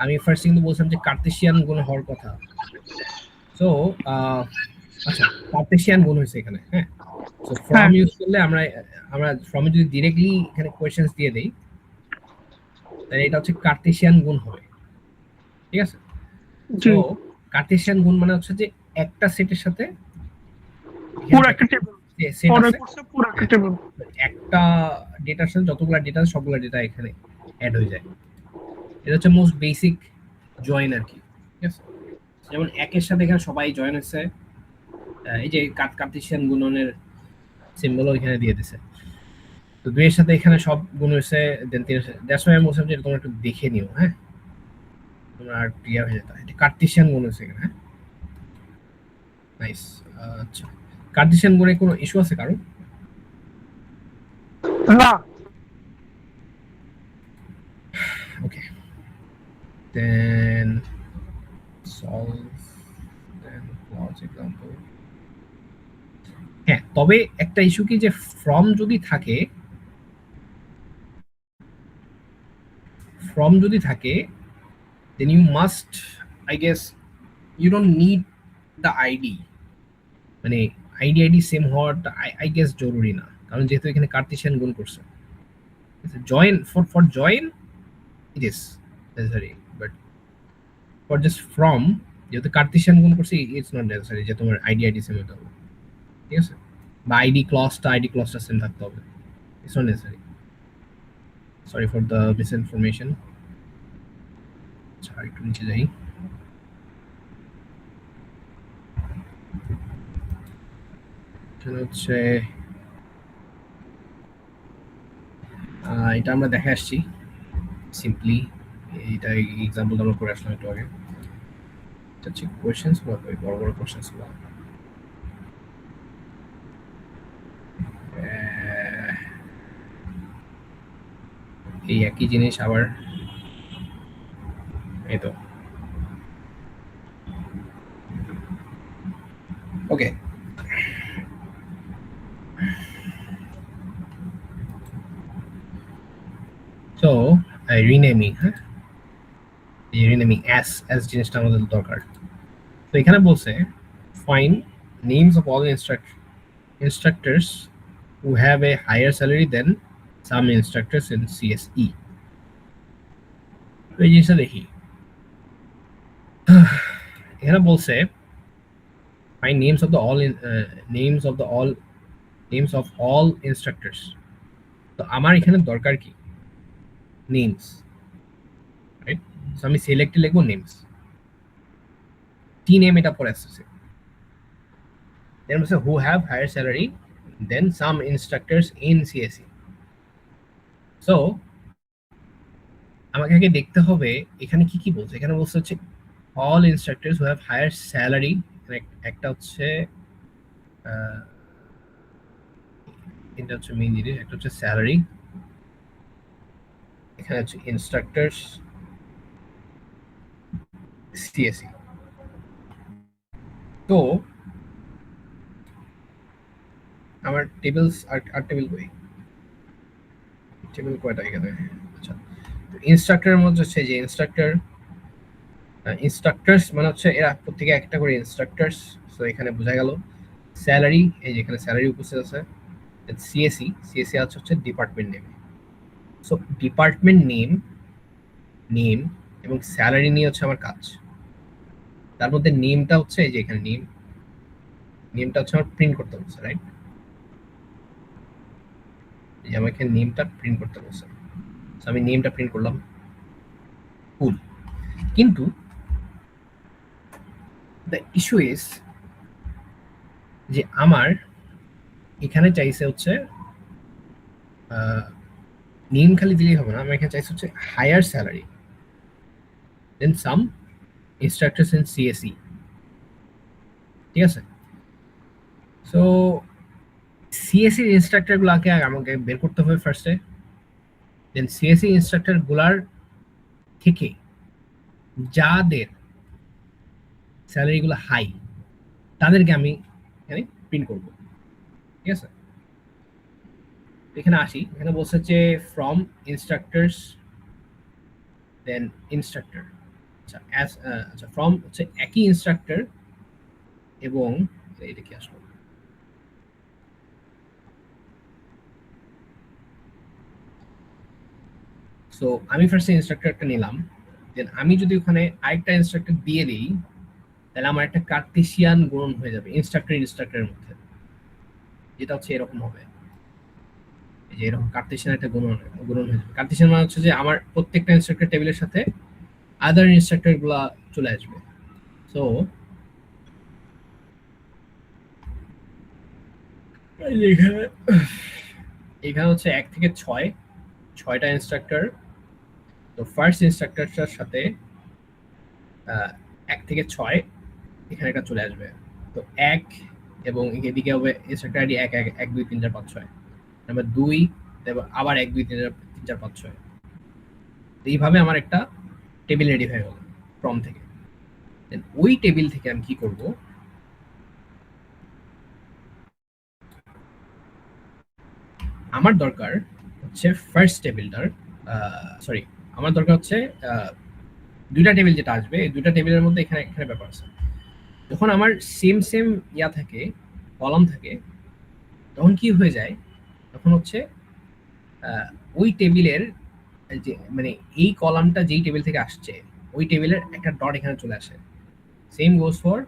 আমি ফার্স্ট কিন্তু বলছিলাম যে কার্টেশিয়ান গুণ হওয়ার কথা। সো আচ্ছা, কার্টেশিয়ান গুণ হয়েছে এখানে, হ্যাঁ। সো ফ্রম হ্যাঁ, ইউজ করলে আমরা আমরা ফ্রমে যদি ডিরেক্টলি এখানে কোয়েশ্চেন্স দিয়ে দেই, তাহলে এটা হচ্ছে কার্টেশিয়ান গুণ হবে, ঠিক আছে। জি, তো কার্টেশিয়ান গুণ মানে হচ্ছে যে একটা সেটের সাথে পুরো একটা টেবিল, সেট পরে আছে, করছে পুরো একটা টেবিল। একটা ডেটার সাথে যতগুলো ডেটা, সবগুলো ডেটা এখানে অ্যাড হয়ে যায়। এটা হচ্ছে মোস্ট বেসিক জয়েন আর কি, ঠিক আছে। যেমন একের সাথে এখানে সবাই জয়েন হচ্ছে, এই যে কার্টেশিয়ান গুণনের সিম্বলও এখানে দিয়ে দিছে। তো দুইয়ের সাথে এখানে সব গুণ হয়েছে, দেন তিনের সাথে, দ্যাটস ওয়াই আমি বলছিলাম যে তোমরা একটু দেখে নিও, হ্যাঁ, তোমরা আর ক্লিয়ার হয়ে যেত। এটা কার্টেশিয়ান গুণ হয়েছে এখানে, হ্যাঁ, নাইস। আচ্ছা, কার্টেশিয়ান গুণে কোনো ইস্যু আছে কারো? না, ওকে, দেন solve, then clause example. হ্যাঁ, তবে একটা ইস্যু কি, যে ফ্রম যদি থাকে, then you must, I guess, you don't need the ID, মানে আইডি সেম হওয়াটা আই গেস জরুরি না, কারণ যেহেতু এখানে কার্টেশিয়ান গুণ করছে। Join for join it is necessary, but for just from, যেহেতু কার্টেশিয়ান গুণ করছে, ইটস নট নেসেসারি যে তোমার আইডি সেম হতে হবে, ঠিক আছে, বা আইডি ক্লজটা সেম থাকতে হবে, it's not necessary. Sorry for the misinformation. আচ্ছা একটু নিচে যাই, এখানে হচ্ছে এটা আমরা দেখে আসছি সিম্পলি, এইটা এক্সাম্পল আমরা করে আসলাম একটু আগে। আচ্ছা কোয়েশ্চেন্স গুলো, বড় বড় কোয়েশ্চেন্স গুলো, এই একই জিনিস আবার, এই তো ওকে। রিনেমিং, হ্যাঁ, এই রিনেমিং অ্যাস জিনিসটা আমাদের দরকার। তো এখানে বলছে find names of all instructors who have a higher salary than some instructors in CSE. তো এই জিনিসটা দেখি, এখানে বলছে find names of all instructors. তো আমার এখানে দরকার কি নেমস, রাইট? সো আমি সিলেক্টে লিখবো নেমস, টি নেম এটা পরে আসছে। দেন বলছে who have higher salary than some instructors in CSE. So আমাকে আগে দেখতে হবে এখানে কি কি বলছে। এখানে বলছে হচ্ছে all instructors who have higher salary, একটা হচ্ছে এটা হচ্ছে মেইন জিনিস, একটা হচ্ছে স্যালারি, এখানে হচ্ছে ইনস্ট্রাক্টরস সিএসই। তো আমার টেবিলস আর টেবিল কই, টেবিল কয়টা এখানে? আচ্ছা, ইনস্ট্রাক্টরের মধ্যে হচ্ছে যে ইনস্ট্রাক্টরস মানে হচ্ছে এরা প্রত্যেকে একটা করে ইনস্ট্রাক্টরস। সো এখানে বোঝা গেল স্যালারি, এই যে এখানে স্যালারি উপস্থিত আছে। সিএসি আছে হচ্ছে department name. So department name এবং স্যালারি নিয়ে হচ্ছে আমার কাজ। তার মধ্যে নেমটা হচ্ছে এই যে এখানে নেমটা হচ্ছে আমার প্রিন্ট করতে বলছে, রাইট? এই যে আমাকে নেমটা প্রিন্ট করতে বলছে, সো আমি নেমটা প্রিন্ট করলাম, কুল। কিন্তু দ্য ইস্যু ইজ যে আমার এখানে চাইছে হচ্ছে নেম খালি দিলেই হবে না, আমি এখানে চাইছি হচ্ছে higher salary than some instructors in CSE, ঠিক আছে? সো সিএসই ইনস্ট্রাক্টর গুলাকে আমাকে বের করতে হবে ফার্স্টে, দেন সিএসই ইনস্ট্রাক্টর গুলার থেকে যাদের স্যালারি গুলো হাই তাদেরকে আমি এখানে প্রিন্ট করব, ঠিক আছে? এখানে আসি, এখানে বলছে যে ফ্রম ইনস্ট্রাক্টরস দেন ইনস্ট্রাক্টর। আচ্ছা ফ্রম হচ্ছে একই ইনস্ট্রাক্টর এবং এটা কি আসলো, সো আমি ফার্স্টে ইনস্ট্রাক্টরটা নিলাম, দেন আমি যদি ওখানে আরেকটা ইনস্ট্রাক্টর দিয়ে দিই তাহলে আমার একটা কার্টেসিয়ান গুণন হয়ে যাবে ইনস্ট্রাক্টরের মধ্যে, যেটা হচ্ছে এরকম হবে, এই যে এরকম কার্টেসিয়ান একটা গুণন হয়ে যাবে। কার্টেসিয়ান মানে হচ্ছে যে আমার প্রত্যেকটা ইনস্ট্রাক্টর টেবিলের সাথে আদার ইনস্ট্রাক্টর গুলা চলে আসবে। সো এখানে হচ্ছে 1 থেকে 6টা ইনস্ট্রাক্টর। তো ফার্স্ট ইনস্ট্রাক্টরটার সাথে 1 থেকে 6 এখানে একটা চলে আসবে। তো 1 এবং এদিকে হবে ইনস্ট্রাক্টর আইডি 1 1 2 3 4 5 6, নাম্বার 2 তারপর আবার 1 2 3 4 5 6। এইভাবে আমার একটা টেবিল রেডি হয়ে গেল ফ্রম থেকে। দেন ওই টেবিল থেকে আমি কি করব, আমার দরকার হচ্ছে ফার্স্ট টেবিলটার, সরি আমার দরকার হচ্ছে দুইটা টেবিল যেটা আসবে, এই দুইটা টেবিলের মধ্যে এখানে ব্যাপার আছে। যখন আমার সেম ইয়া থাকে, কলাম থাকে, তখন কি হয়ে যায়, তখন হচ্ছে ওই টেবিলের যে মানে এই কলামটা যেই টেবিল থেকে আসছে ওই টেবিলের একটা ডট এখানে চলে আসে। সেম গোস ফর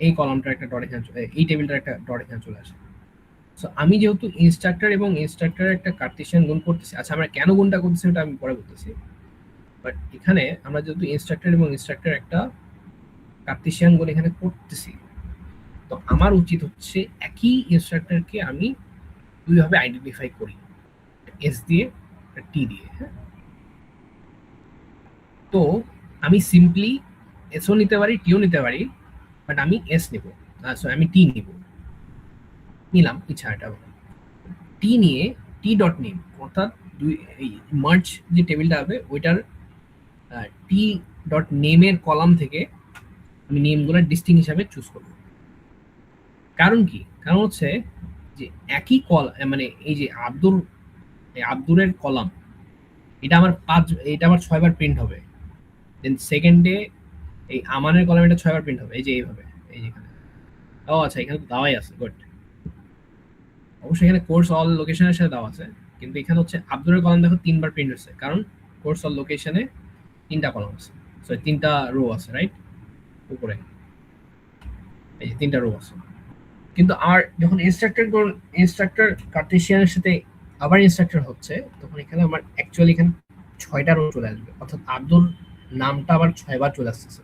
এই কলামটার একটা ডট এখানে, এই টেবিলটার একটা ডট এখানে চলে আসে। সো আমি যেহেতু ইনস্ট্রাক্টর এবং ইনস্ট্রাক্টরের একটা কার্টেসিয়ান গুণ করতেছি, আচ্ছা আমরা কেন গুণটা করতেছি ওটা আমি পরে বলতেছি, বাট এখানে আমরা যেহেতু ইনস্ট্রাক্টর এবং ইনস্ট্রাক্টর একটা কার্টেসিয়ান গুণ এখানে করতেছি, তো আমার উচিত হচ্ছে একই ইনস্ট্রাক্টরকে আমি দুইভাবে আইডেন্টিফাই করি, এস দিয়ে টি দিয়ে। হ্যাঁ, তো আমি সিম্পলি এসও নিতে পারি টিও নিতে পারি, বাট আমি এস নিব, আমি টি নিলাম ইচ্ছা এটা টি নিয়ে টি ডট নেম, অর্থাৎ এই মার্জ যে টেবিলটা হবে ওইটার টি ডট নেমের কলাম থেকে আমি নেমগুলো ডিস্টিংক্ট হিসাবে চুজ করব। কারণ কি, কারণ হচ্ছে যে একই মানে এই যে আব্দুরের কলাম এটা আমার 6 বার প্রিন্ট হবে। দেন সেকেন্ডে এই আমানের কলাম এটা 6 বার প্রিন্ট হবে, এই যে এইভাবে, এই যে এখানে। ও আচ্ছা, এখানে তো দেওয়াই আছে, গুড। অবশ্যই এখানে কোর্স অল লোকেশনের সাথে দেওয়া আছে, কিন্তু এখানে হচ্ছে আব্দুলের কলাম দেখো 3 বার প্রিন্ট হচ্ছে, কারণ কোর্স অল লোকেশনে 3টা কলাম আছে, সরি 3টা রো আছে, রাইট? উপরে এই যে 3টা রো আছে। কিন্তু আর যখন ইনস্ট্রাক্টর কার্টেশিয়ানের সাথে আবার ইনস্ট্রাক্টর হচ্ছে, তখন এখানে আমার অ্যাকচুয়ালি এখানে 6টা রো চলে আসবে, অর্থাৎ আব্দুল নামটা আবার 6 বার চলে আসতেছে।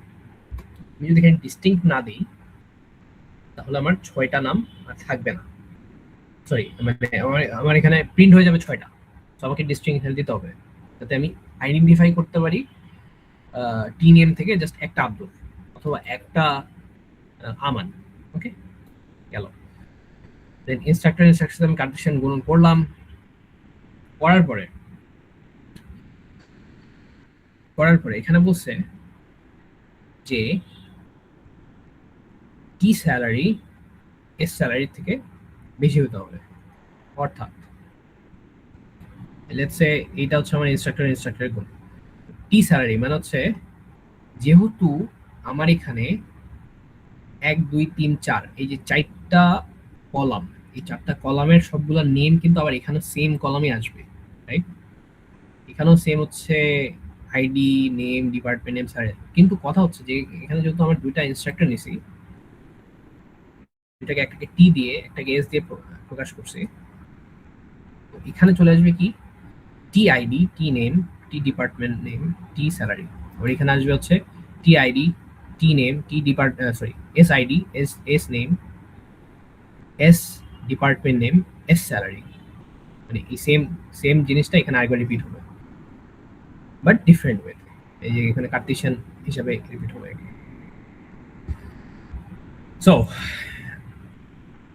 আমি যদি এখানে ডিস্টিংক্ট না দিই, তাহলে আমার 6টা নাম আর থাকবে না, সরি মানে আমার এখানে প্রিন্ট হয়ে যাবে 6টা। তো আমাকে ডিস্টিংক্ট দিতে হবে, যাতে আমি আইডেন্টিফাই করতে পারি টি নেম থেকে জাস্ট একটা আব্দুল অথবা একটা আমান। ওকে, গেল। দেন ইনস্ট্রাকশন আমি কার্টেশিয়ান গুণন করলাম, করার পরে এখানে বলছে যে টি স্যালারি এস স্যালারি থেকে বেশি হতে হবে, অর্থাৎ লেটস সে এইটা হচ্ছে আমার ইনস্ট্রাক্টরের গুণ। টি স্যালারি মানে হচ্ছে যেহেতু আমার এখানে 1 2 3 4 এই যে 4টা কলাম, এই 4টা কলামের সবগুলো নেম কিন্তু আবার এখানে সেম কলামে আসবে, রাইট? এখানেও সেম হচ্ছে ID, name, department name, sir. কিন্তু কথা হচ্ছে যে এখানে যেহেতু আমার 2টা ইনস্ট্রাক্টর নিছি, দুটাকে একটাকে টি দিয়ে একটাকে এস দিয়ে প্রকাশ করছি, তো এখানে চলে আসবে কি T ID, T name, T department name, T salary. আর এখানে আসবে হচ্ছে T ID, T name, T sorry S ID, S name, S department name, S salary. মানে এই সেম জিনিসটা এখানে আরেকবার রিপিট হবে, বাট ডিফারেন্ট ওয়ে। এই যে এখানে কার্টেশিয়ান হিসাবে রিপিট হবে। সো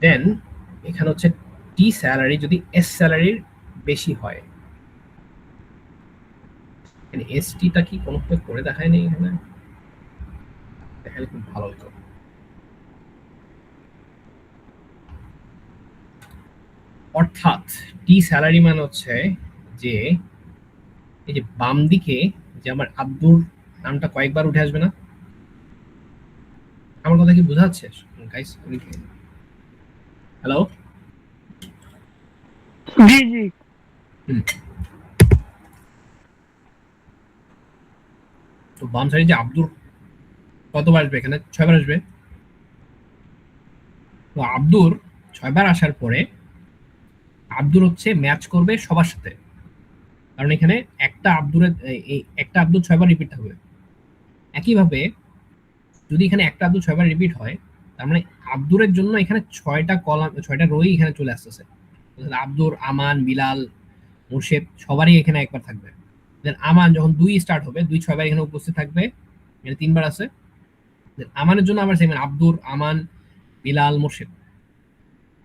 দেন এখানে হচ্ছে টি স্যালারি যদি এস স্যালারির বেশি হয়, এস টিটা কি কোনো করে দেখায় নেই, এখানে দেখালে খুব ভালো হতো। অর্থাৎ টি স্যালারি মানে হচ্ছে যে এই যে বাম দিকে যে আমার আব্দুর নামটা কয়েকবার উঠে আসবে না? আমার কথা কি বোঝা যাচ্ছে গাইস? হ্যালো? জি জি। তো বাম সাইডে যে আব্দুর কতবার আসবে? এখানে 6বার আসবে। তো আব্দুর 6বার আসার পরে আব্দুর হচ্ছে ম্যাচ করবে সবার সাথে, কারণ এখানে একটা আব্দুরের একটা আব্দুর 6বার রিপিট হবে। একইভাবে যদি এখানে একটা আব্দুর 6বার রিপিট হয়, তার মানে আব্দুরের জন্য এখানে 6টা কলাম, 6টা রোই এখানে চলে আসতেছে। আব্দুর, আমান, বিলাল, মুর্শেদ সবারই এখানে একবার থাকবে। দেন আমান যখন 2 স্টার্ট হবে, 2 6বার এখানে উপস্থিত থাকবে, এখানে 3বার আছে। দেন আমানের জন্য আবার সেম আব্দুর, আমান, বিলাল, মুর্শেদ,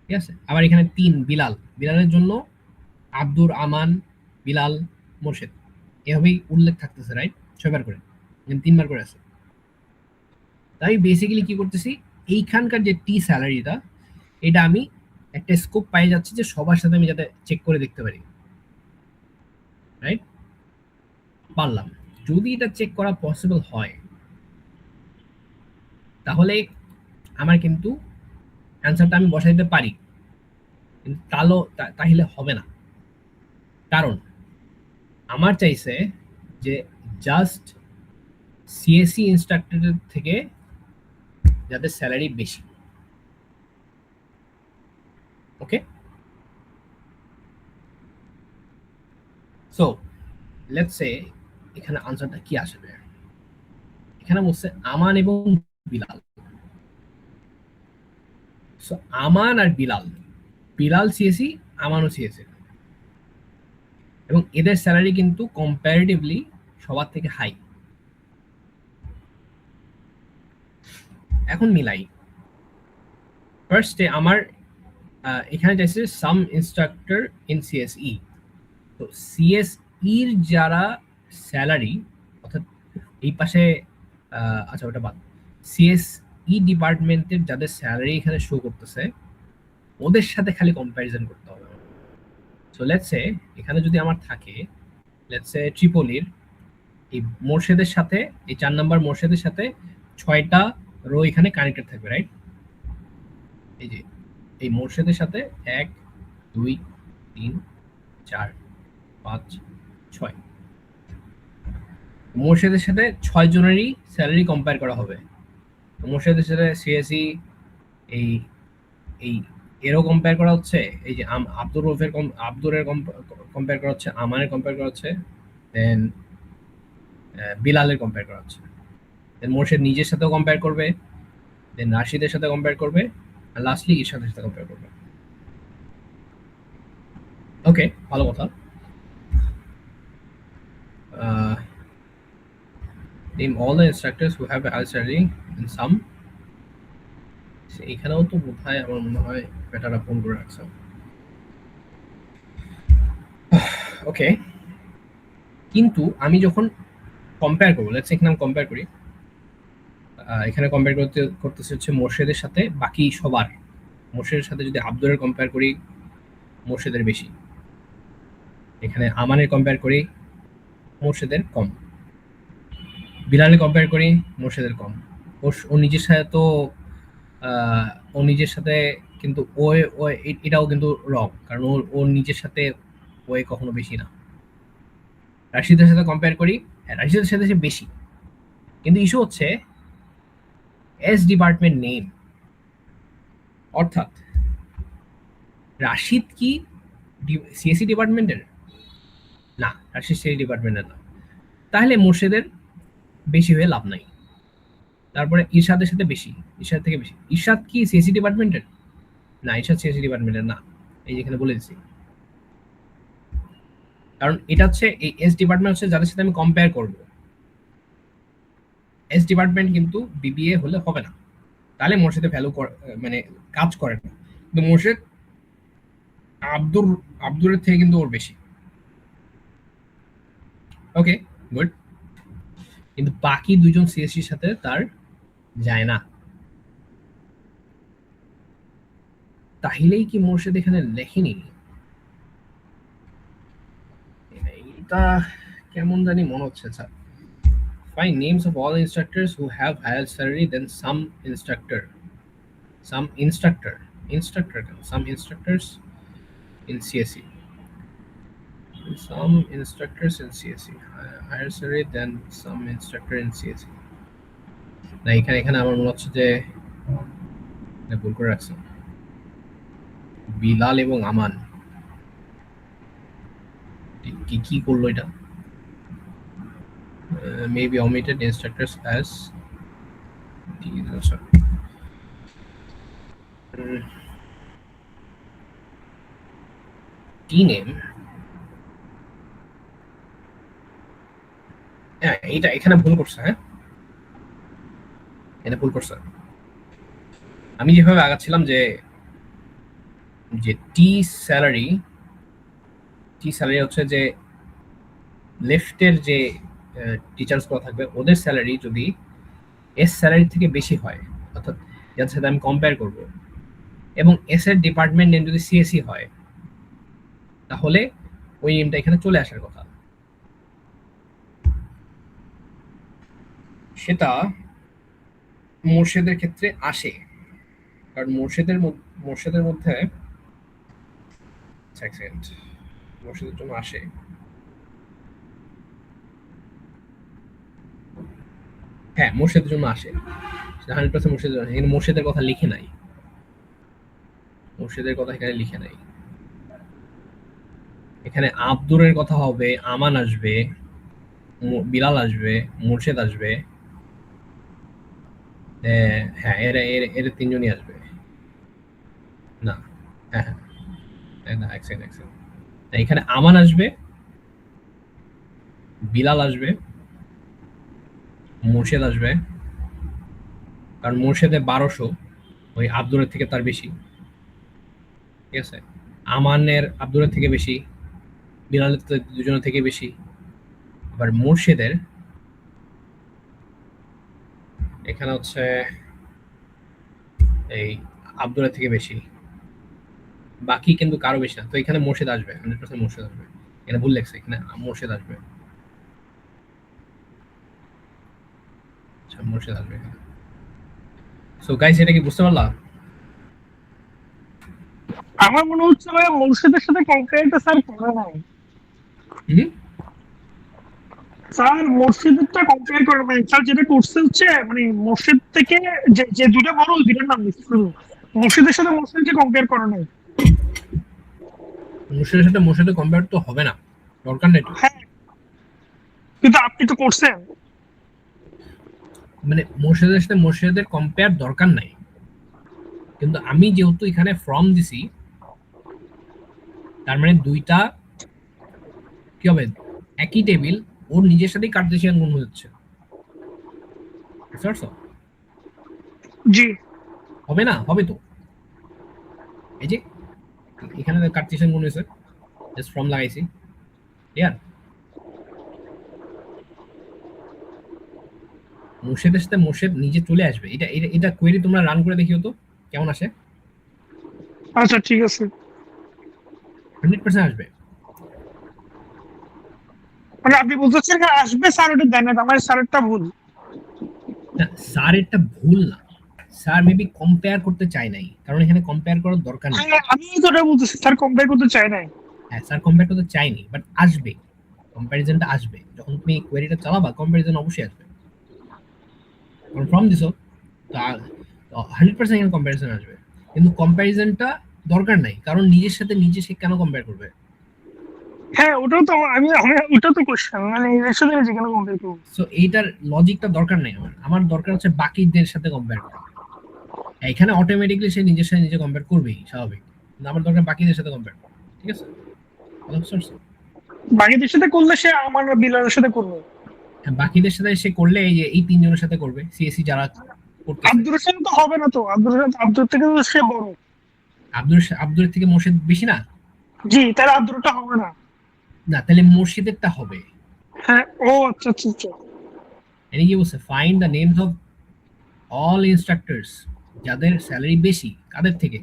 ঠিক আছে? আবার এখানে 3 বিলালের জন্য আব্দুর, আমান, বিলাল, মুর্শেদ, এভাবেই উল্লেখ থাকতেছে, রাইট? 6বার করে, 3বার করে আছে। তাই বেসিক্যালি কি করতেছি, এইখানকার যে টি স্যালারিটা, এটা আমি একটা স্কোপ পাই যাচ্ছি যে সবার সাথে আমি যাতে চেক করে দেখতে পারি, রাইট? পারলাম। যদি এটা চেক করা পসিবল হয়, তাহলে আমার কিন্তু অ্যান্সারটা আমি বসাইতে পারি, কিন্তু তাহলে হবে না। কারণ আমার চাইছে যে জাস্ট সিএসসি ইনস্ট্রাক্টরের থেকে যাদের স্যালারি বেশি। ওকে, সো লেটস সে এখানে আনসারটা কি আসবে। এখানে বলছে আমান এবং বিলাল। সো আমান আর বিলাল সিএসসি, আমানও সিএসসি, এবং এদের স্যালারি কিন্তু কম্পারেটিভলি সবার থেকে হাই। এখন মিলাই। ফার্স্টে আমার এখানে চাইছে সাম ইনস্ট্রাক্টর ইন সিএসই। তো সিএসইর যারা স্যালারি, অর্থাৎ এই পাশে আচ্ছা ওটা বাদ, সিএসই ডিপার্টমেন্টের যাদের স্যালারি এখানে শো করতেছে, ওদের সাথে খালি কম্প্যারিজন করতে হবে। সো লেটস সে এখানে যদি আমার থাকে লেটস সে ট্রিপলির এই মোর্শেদের সাথে, এই 4 নাম্বার মোর্শেদের সাথে 6টা রো এখানে কানেক্টেড থাকবে, রাইট? এই যে এই মোর্শেদের সাথে 1 2 3 4 5 6 মোর্শেদের সাথে 6 জনেরই স্যালারি কম্পেয়ার করা হবে। মোর্শেদের সাথে সিএসি এই এই এরও কম্পেয়ার করা হচ্ছে, এই যে আব্দুর রফের আব্দুরের কম্পেয়ার করা হচ্ছে, আমানের কম্পেয়ার করা হচ্ছে, দেন বিলালের কম্পেয়ার করা হচ্ছে, দেন মোর্শেদ নিজের সাথেও কম্পেয়ার করবে, দেন রাশিদের সাথে কম্পেয়ার করবে, আর লাস্টলি ইরশাদের সাথে কম্পেয়ার করবে। ওকে, ভালো কথা। Name all the instructors who have higher salary in some. এখানেও তো বোধহয় আমার মনে হয় বেটারা ফোন করে রাখছে। ওকে, কিন্তু আমি যখন কম্পেয়ার করবো, লেটস এখানে আমি কম্পেয়ার করি, এখানে কম্পেয়ার করতেছে হচ্ছে মোর্শেদের সাথে বাকি সবার। মোর্শেদের সাথে যদি আব্দুরের কম্পেয়ার করি, মোর্শেদের বেশি। এখানে আমানের কম্পেয়ার করি, মোর্শেদের কম। বিলালের কম্পেয়ার করি, মোর্শেদের কম। ও নিজের সাথে তো ও নিজের সাথে কিন্তু এটাও কিন্তু রং, কারণ ওর নিজের সাথে ওয়ে কখনো বেশি না। রাশিদের সাথে কম্পেয়ার করি, হ্যাঁ রাশিদের সাথে সে বেশি, কিন্তু ইস্যু হচ্ছে এস ডিপার্টমেন্ট নেম, অর্থাৎ রাশিদ কি সিএসসি ডিপার্টমেন্টের না, রাশিদ সিএসসি ডিপার্টমেন্টের না, তাহলে মোর্শেদের বেশি হয়ে লাভ নাই। তারপরে ইরশাদের সাথে বেশি, ইরশাদ থেকে বেশি। ইরশাদ কি সিএসসি ডিপার্টমেন্টের না, ইরশাদ সিএসসি ডিপার্টমেন্টের না, এই যেখানে বলে দিচ্ছি। কারণ এটা হচ্ছে এই এস ডিপার্টমেন্ট হচ্ছে যাদের সাথে আমি কম্পেয়ার করব। এস ডিপার্টমেন্ট কিন্তু বিবিএ হলে হবে না, তাহলে মোর্শেদে ভ্যালু মানে কাজ করে না। কিন্তু মোর্শেদ আব্দুরের থেকে কিন্তু ওর বেশি। ওকে গুড, কিন্তু বাকি দুজন সিএসসির সাথে তার যায় না। তাহলেই কি মোর্শেদ এখানে লেখেনি? এটা কেমন জানি মনে হচ্ছে। Sir find names of all instructors who have higher salary than some instructors in CSE. Some instructors in CSE higher salary than some instructor in CSE. না, এখানে আমার মনে হচ্ছে যে ভুল করে রাখছি। বিলাল এবং আমান কি করলো এটা? Maybe omitted instructors as T name. হ্যাঁ, এটা এখানে ভুল করছে। হ্যাঁ, এটা ভুল করছে। আমি যেভাবে আগাচ্ছিলাম যে টি স্যালারি হচ্ছে যে লেফটের যে টিচার্স গুলো থাকবে ওদের স্যালারি যদি এস স্যালারি থেকে বেশি হয়, অর্থাৎ যার সাথে আমি কম্পেয়ার করব, এবং এস এর ডিপার্টমেন্ট নেম যদি সিএসসি হয়, তাহলে ওই নেমটা এখানে চলে আসার কথা। সেটা মোর্শেদের ক্ষেত্রে আসে, কারণ মোর্শেদের মধ্যে মোর্শেদের জন্য আসে। হ্যাঁ, মোর্শেদের জন্য আসে, 100% মোর্শেদের জন্য। এখানে মোর্শেদের কথা লিখে নাই, মোর্শেদের কথা এখানে লিখে নাই। এখানে আব্দুরের কথা হবে, আমান আসবে, বিলাল আসবে, মোর্শেদ আসবে। হ্যাঁ, এর তিনজনই আসবে না। হ্যাঁ না, এখানে আমান আসবে, বিলাল আসবে, মোর্শেদ আসবে, কারণ মোর্শেদে 1200, ওই আব্দুরের থেকে তার বেশি। ঠিক আছে, আমানের আব্দুরের থেকে বেশি, বিলালের দুজনের থেকে বেশি। আবার মোর্শেদের এখানে হচ্ছে এই আব্দুলের থেকে বেশি, বাকি কিন্তু কারো বেশি না। তো এখানে মোর্শেদ আসবে, 100% মোর্শেদ আসবে। এটা ভুল লেখছে এখানে মোর্শেদ আসবে। আচ্ছা মোর্শেদ আসবে এখানে। সো গাইস এটা কি বুঝতে পারলা? আমার মনে হচ্ছে ভাইয়া মুর্শিদের সাথে কম্পেয়ারটা স্যার করে নাই। হুম স্যার মুর্শিদেরটা কম্পেয়ার করে নাই, স্যার যেটা করছে হচ্ছে মানে মুর্শিদ থেকে যে যে দুইটা বড় ওই দুইটার নাম লিখছে শুধু। মুর্শিদের সাথে মুর্শিদকে কম্পেয়ার করে নাই। মোর্শেদের সাথে মোর্শেদের কম্পেয়ার তো হবে না, দরকার নেই তো। হ্যাঁ, কিন্তু আপনি তো করছেন। মানে মোর্শেদের সাথে মোর্শেদের কম্পেয়ার দরকার নাই, কিন্তু আমি যেহেতু এখানে ফ্রম দিছি তার মানে দুইটা কি হবে, একই টেবিল, ওর নিজের সাথেই কার্টেসিয়ান গুণ হচ্ছে, বুঝতে পারছো? জি হবে না? হবে তো। এই যে এখানে কার্টেসিয়ান গুণ হয়েছে, জাস্ট ফ্রম লাগাইছি, ক্লিয়ার? মোর্শেদের সাথে মোর্শেদ নিজে চলে আসবে। এটা এটা এটা কোয়েরি তোমরা রান করে দেখিও তো কেমন আসে। আচ্ছা ঠিক আছে। 100% আসবে। মানে আপনি বলতে চাচ্ছেন যে আসবে, স্যার ওটা দেন না, আমার স্যারেরটা ভুল। না স্যার এটা ভুল না, স্যার মেবি কম্পেয়ার করতে চায় নাই, কারণ এখানে কম্পেয়ার করার দরকার নেই। আমি তো ওটা বলতেছি, স্যার কম্পেয়ার করতে চাই নাই। হ্যাঁ স্যার কম্পেয়ার করতে চাইনি, বাট আসবে, কম্প্যারিজনটা আসবে যখন তুমি কোয়েরিটা চালাবা, কম্প্যারিজন অবশ্যই আসবে। কারণ ফর্ম দিছো তো 100% এখানে কম্প্যারিজন আসবে, কিন্তু কম্প্যারিজনটা দরকার নাই, কারণ নিজের সাথে নিজে সে কেন কম্পেয়ার করবে? হ্যাঁ ওটাও তো আমি আমি ওটা তো কোশ্চেন, মানে এর সাথে আমি যেখানে কম্পেয়ার করবো। সো এইটার লজিকটা দরকার নেই আমার, আমার দরকার হচ্ছে বাকিদের সাথে কম্পেয়ার করা। এখানে অটোমেটিকলি সে নিজের সাথে নিজে কম্পেয়ার করবেই, স্বাভাবিক, কিন্তু আমার দরকার বাকিদের সাথে কম্পেয়ার করা। ঠিক আছে? কথা বুঝতে পারছো? বাকিদের সাথে করলে সে আমার বিলালের সাথে করবে। হ্যাঁ, বাকিদের সাথে সে করলে এই যে এই তিনজনের সাথে করবে, সিএসসি যারা করতেছে। আব্দুর সাথে তো হবে না তো, আব্দুর থেকে তো সে বড়। আব্দুরের থেকে মোর্শেদ বেশি না? জি, তাহলে আব্দুরটা হবে না। না তাহলে মোর্শেদেরটা হবে। হ্যাঁ ও আচ্ছা আচ্ছা আচ্ছা। এনে কি বলছে, find the names of all instructors যাদের স্যালারি বেশি, কাদের থেকে?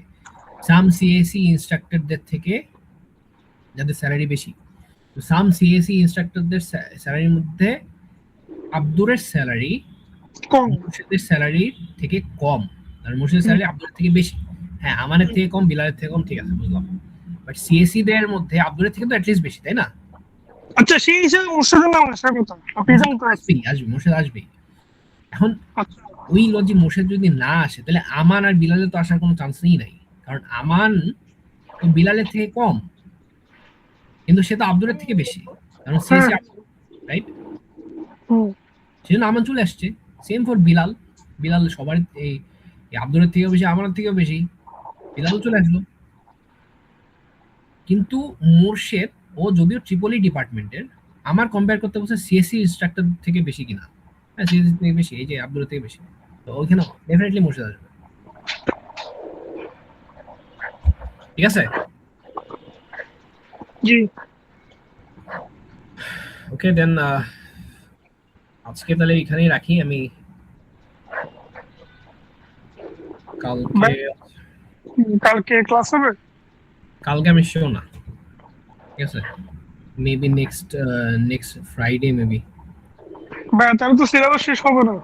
সাম সিএসসি ইনস্ট্রাক্টরদের থেকে যাদের স্যালারি বেশি। তো সাম সিএসসি ইনস্ট্রাক্টরদের স্যালারির মধ্যে আব্দুরের স্যালারি কম। মুর্শিদের স্যালারি থেকে কম, আর মুর্শিদের স্যালারি আব্দুরের থেকে বেশি। হ্যাঁ আমানের থেকে কম, বিলালের থেকে কম, ঠিক আছে বুঝলাম। বাট সিএসসি দের মধ্যে আব্দুরের থেকে তো অ্যাটলিস্ট বেশি, তাই না? আচ্ছা সেই হিসেবে মুর্শিদের নাম আসার কথা, আপনি যেমন করেছেন। আসবে মুর্শিদ আসবেই। এখন আচ্ছা ওই লজিক মুর্শিদ যদি না আসে তাহলে আমান আর বিলালের তো আসার কোনো চান্স নেই নাই, কারণ আমান তো বিলালের থেকে কম, কিন্তু সে তো আব্দুরের থেকে বেশি, কারণ সিএসসি রাইট, হুম। সেজন্য আমান চলে আসছে। সেম ফর বিলাল, বিলাল সবার এই আব্দুরের থেকেও বেশি, আমানের থেকেও বেশি, বিলালও চলে আসলো। কিন্তু মুর্শেদ ও যদিও ট্রিপলি ডিপার্টমেন্টের, আমার কম্পেয়ার করতে বলছে সিএসসি ইনস্ট্রাক্টর থেকে বেশি কিনা। হ্যাঁ সিএসসি থেকে বেশি, এই যে আব্দুরের থেকে বেশি, তো ওইখানে ডেফিনেটলি মুর্শেদ আসবে। ঠিক আছে? জি ওকে দেন আজকে তাহলে এখানেই রাখি আমি। কালকে কালকে ক্লাস হবে? কালকে আমি শিওর না, ঠিক আছে, মেবি নেক্সট ফ্রাইডে মেবি। তাহলে তো সিলেবাস শেষ হবে না।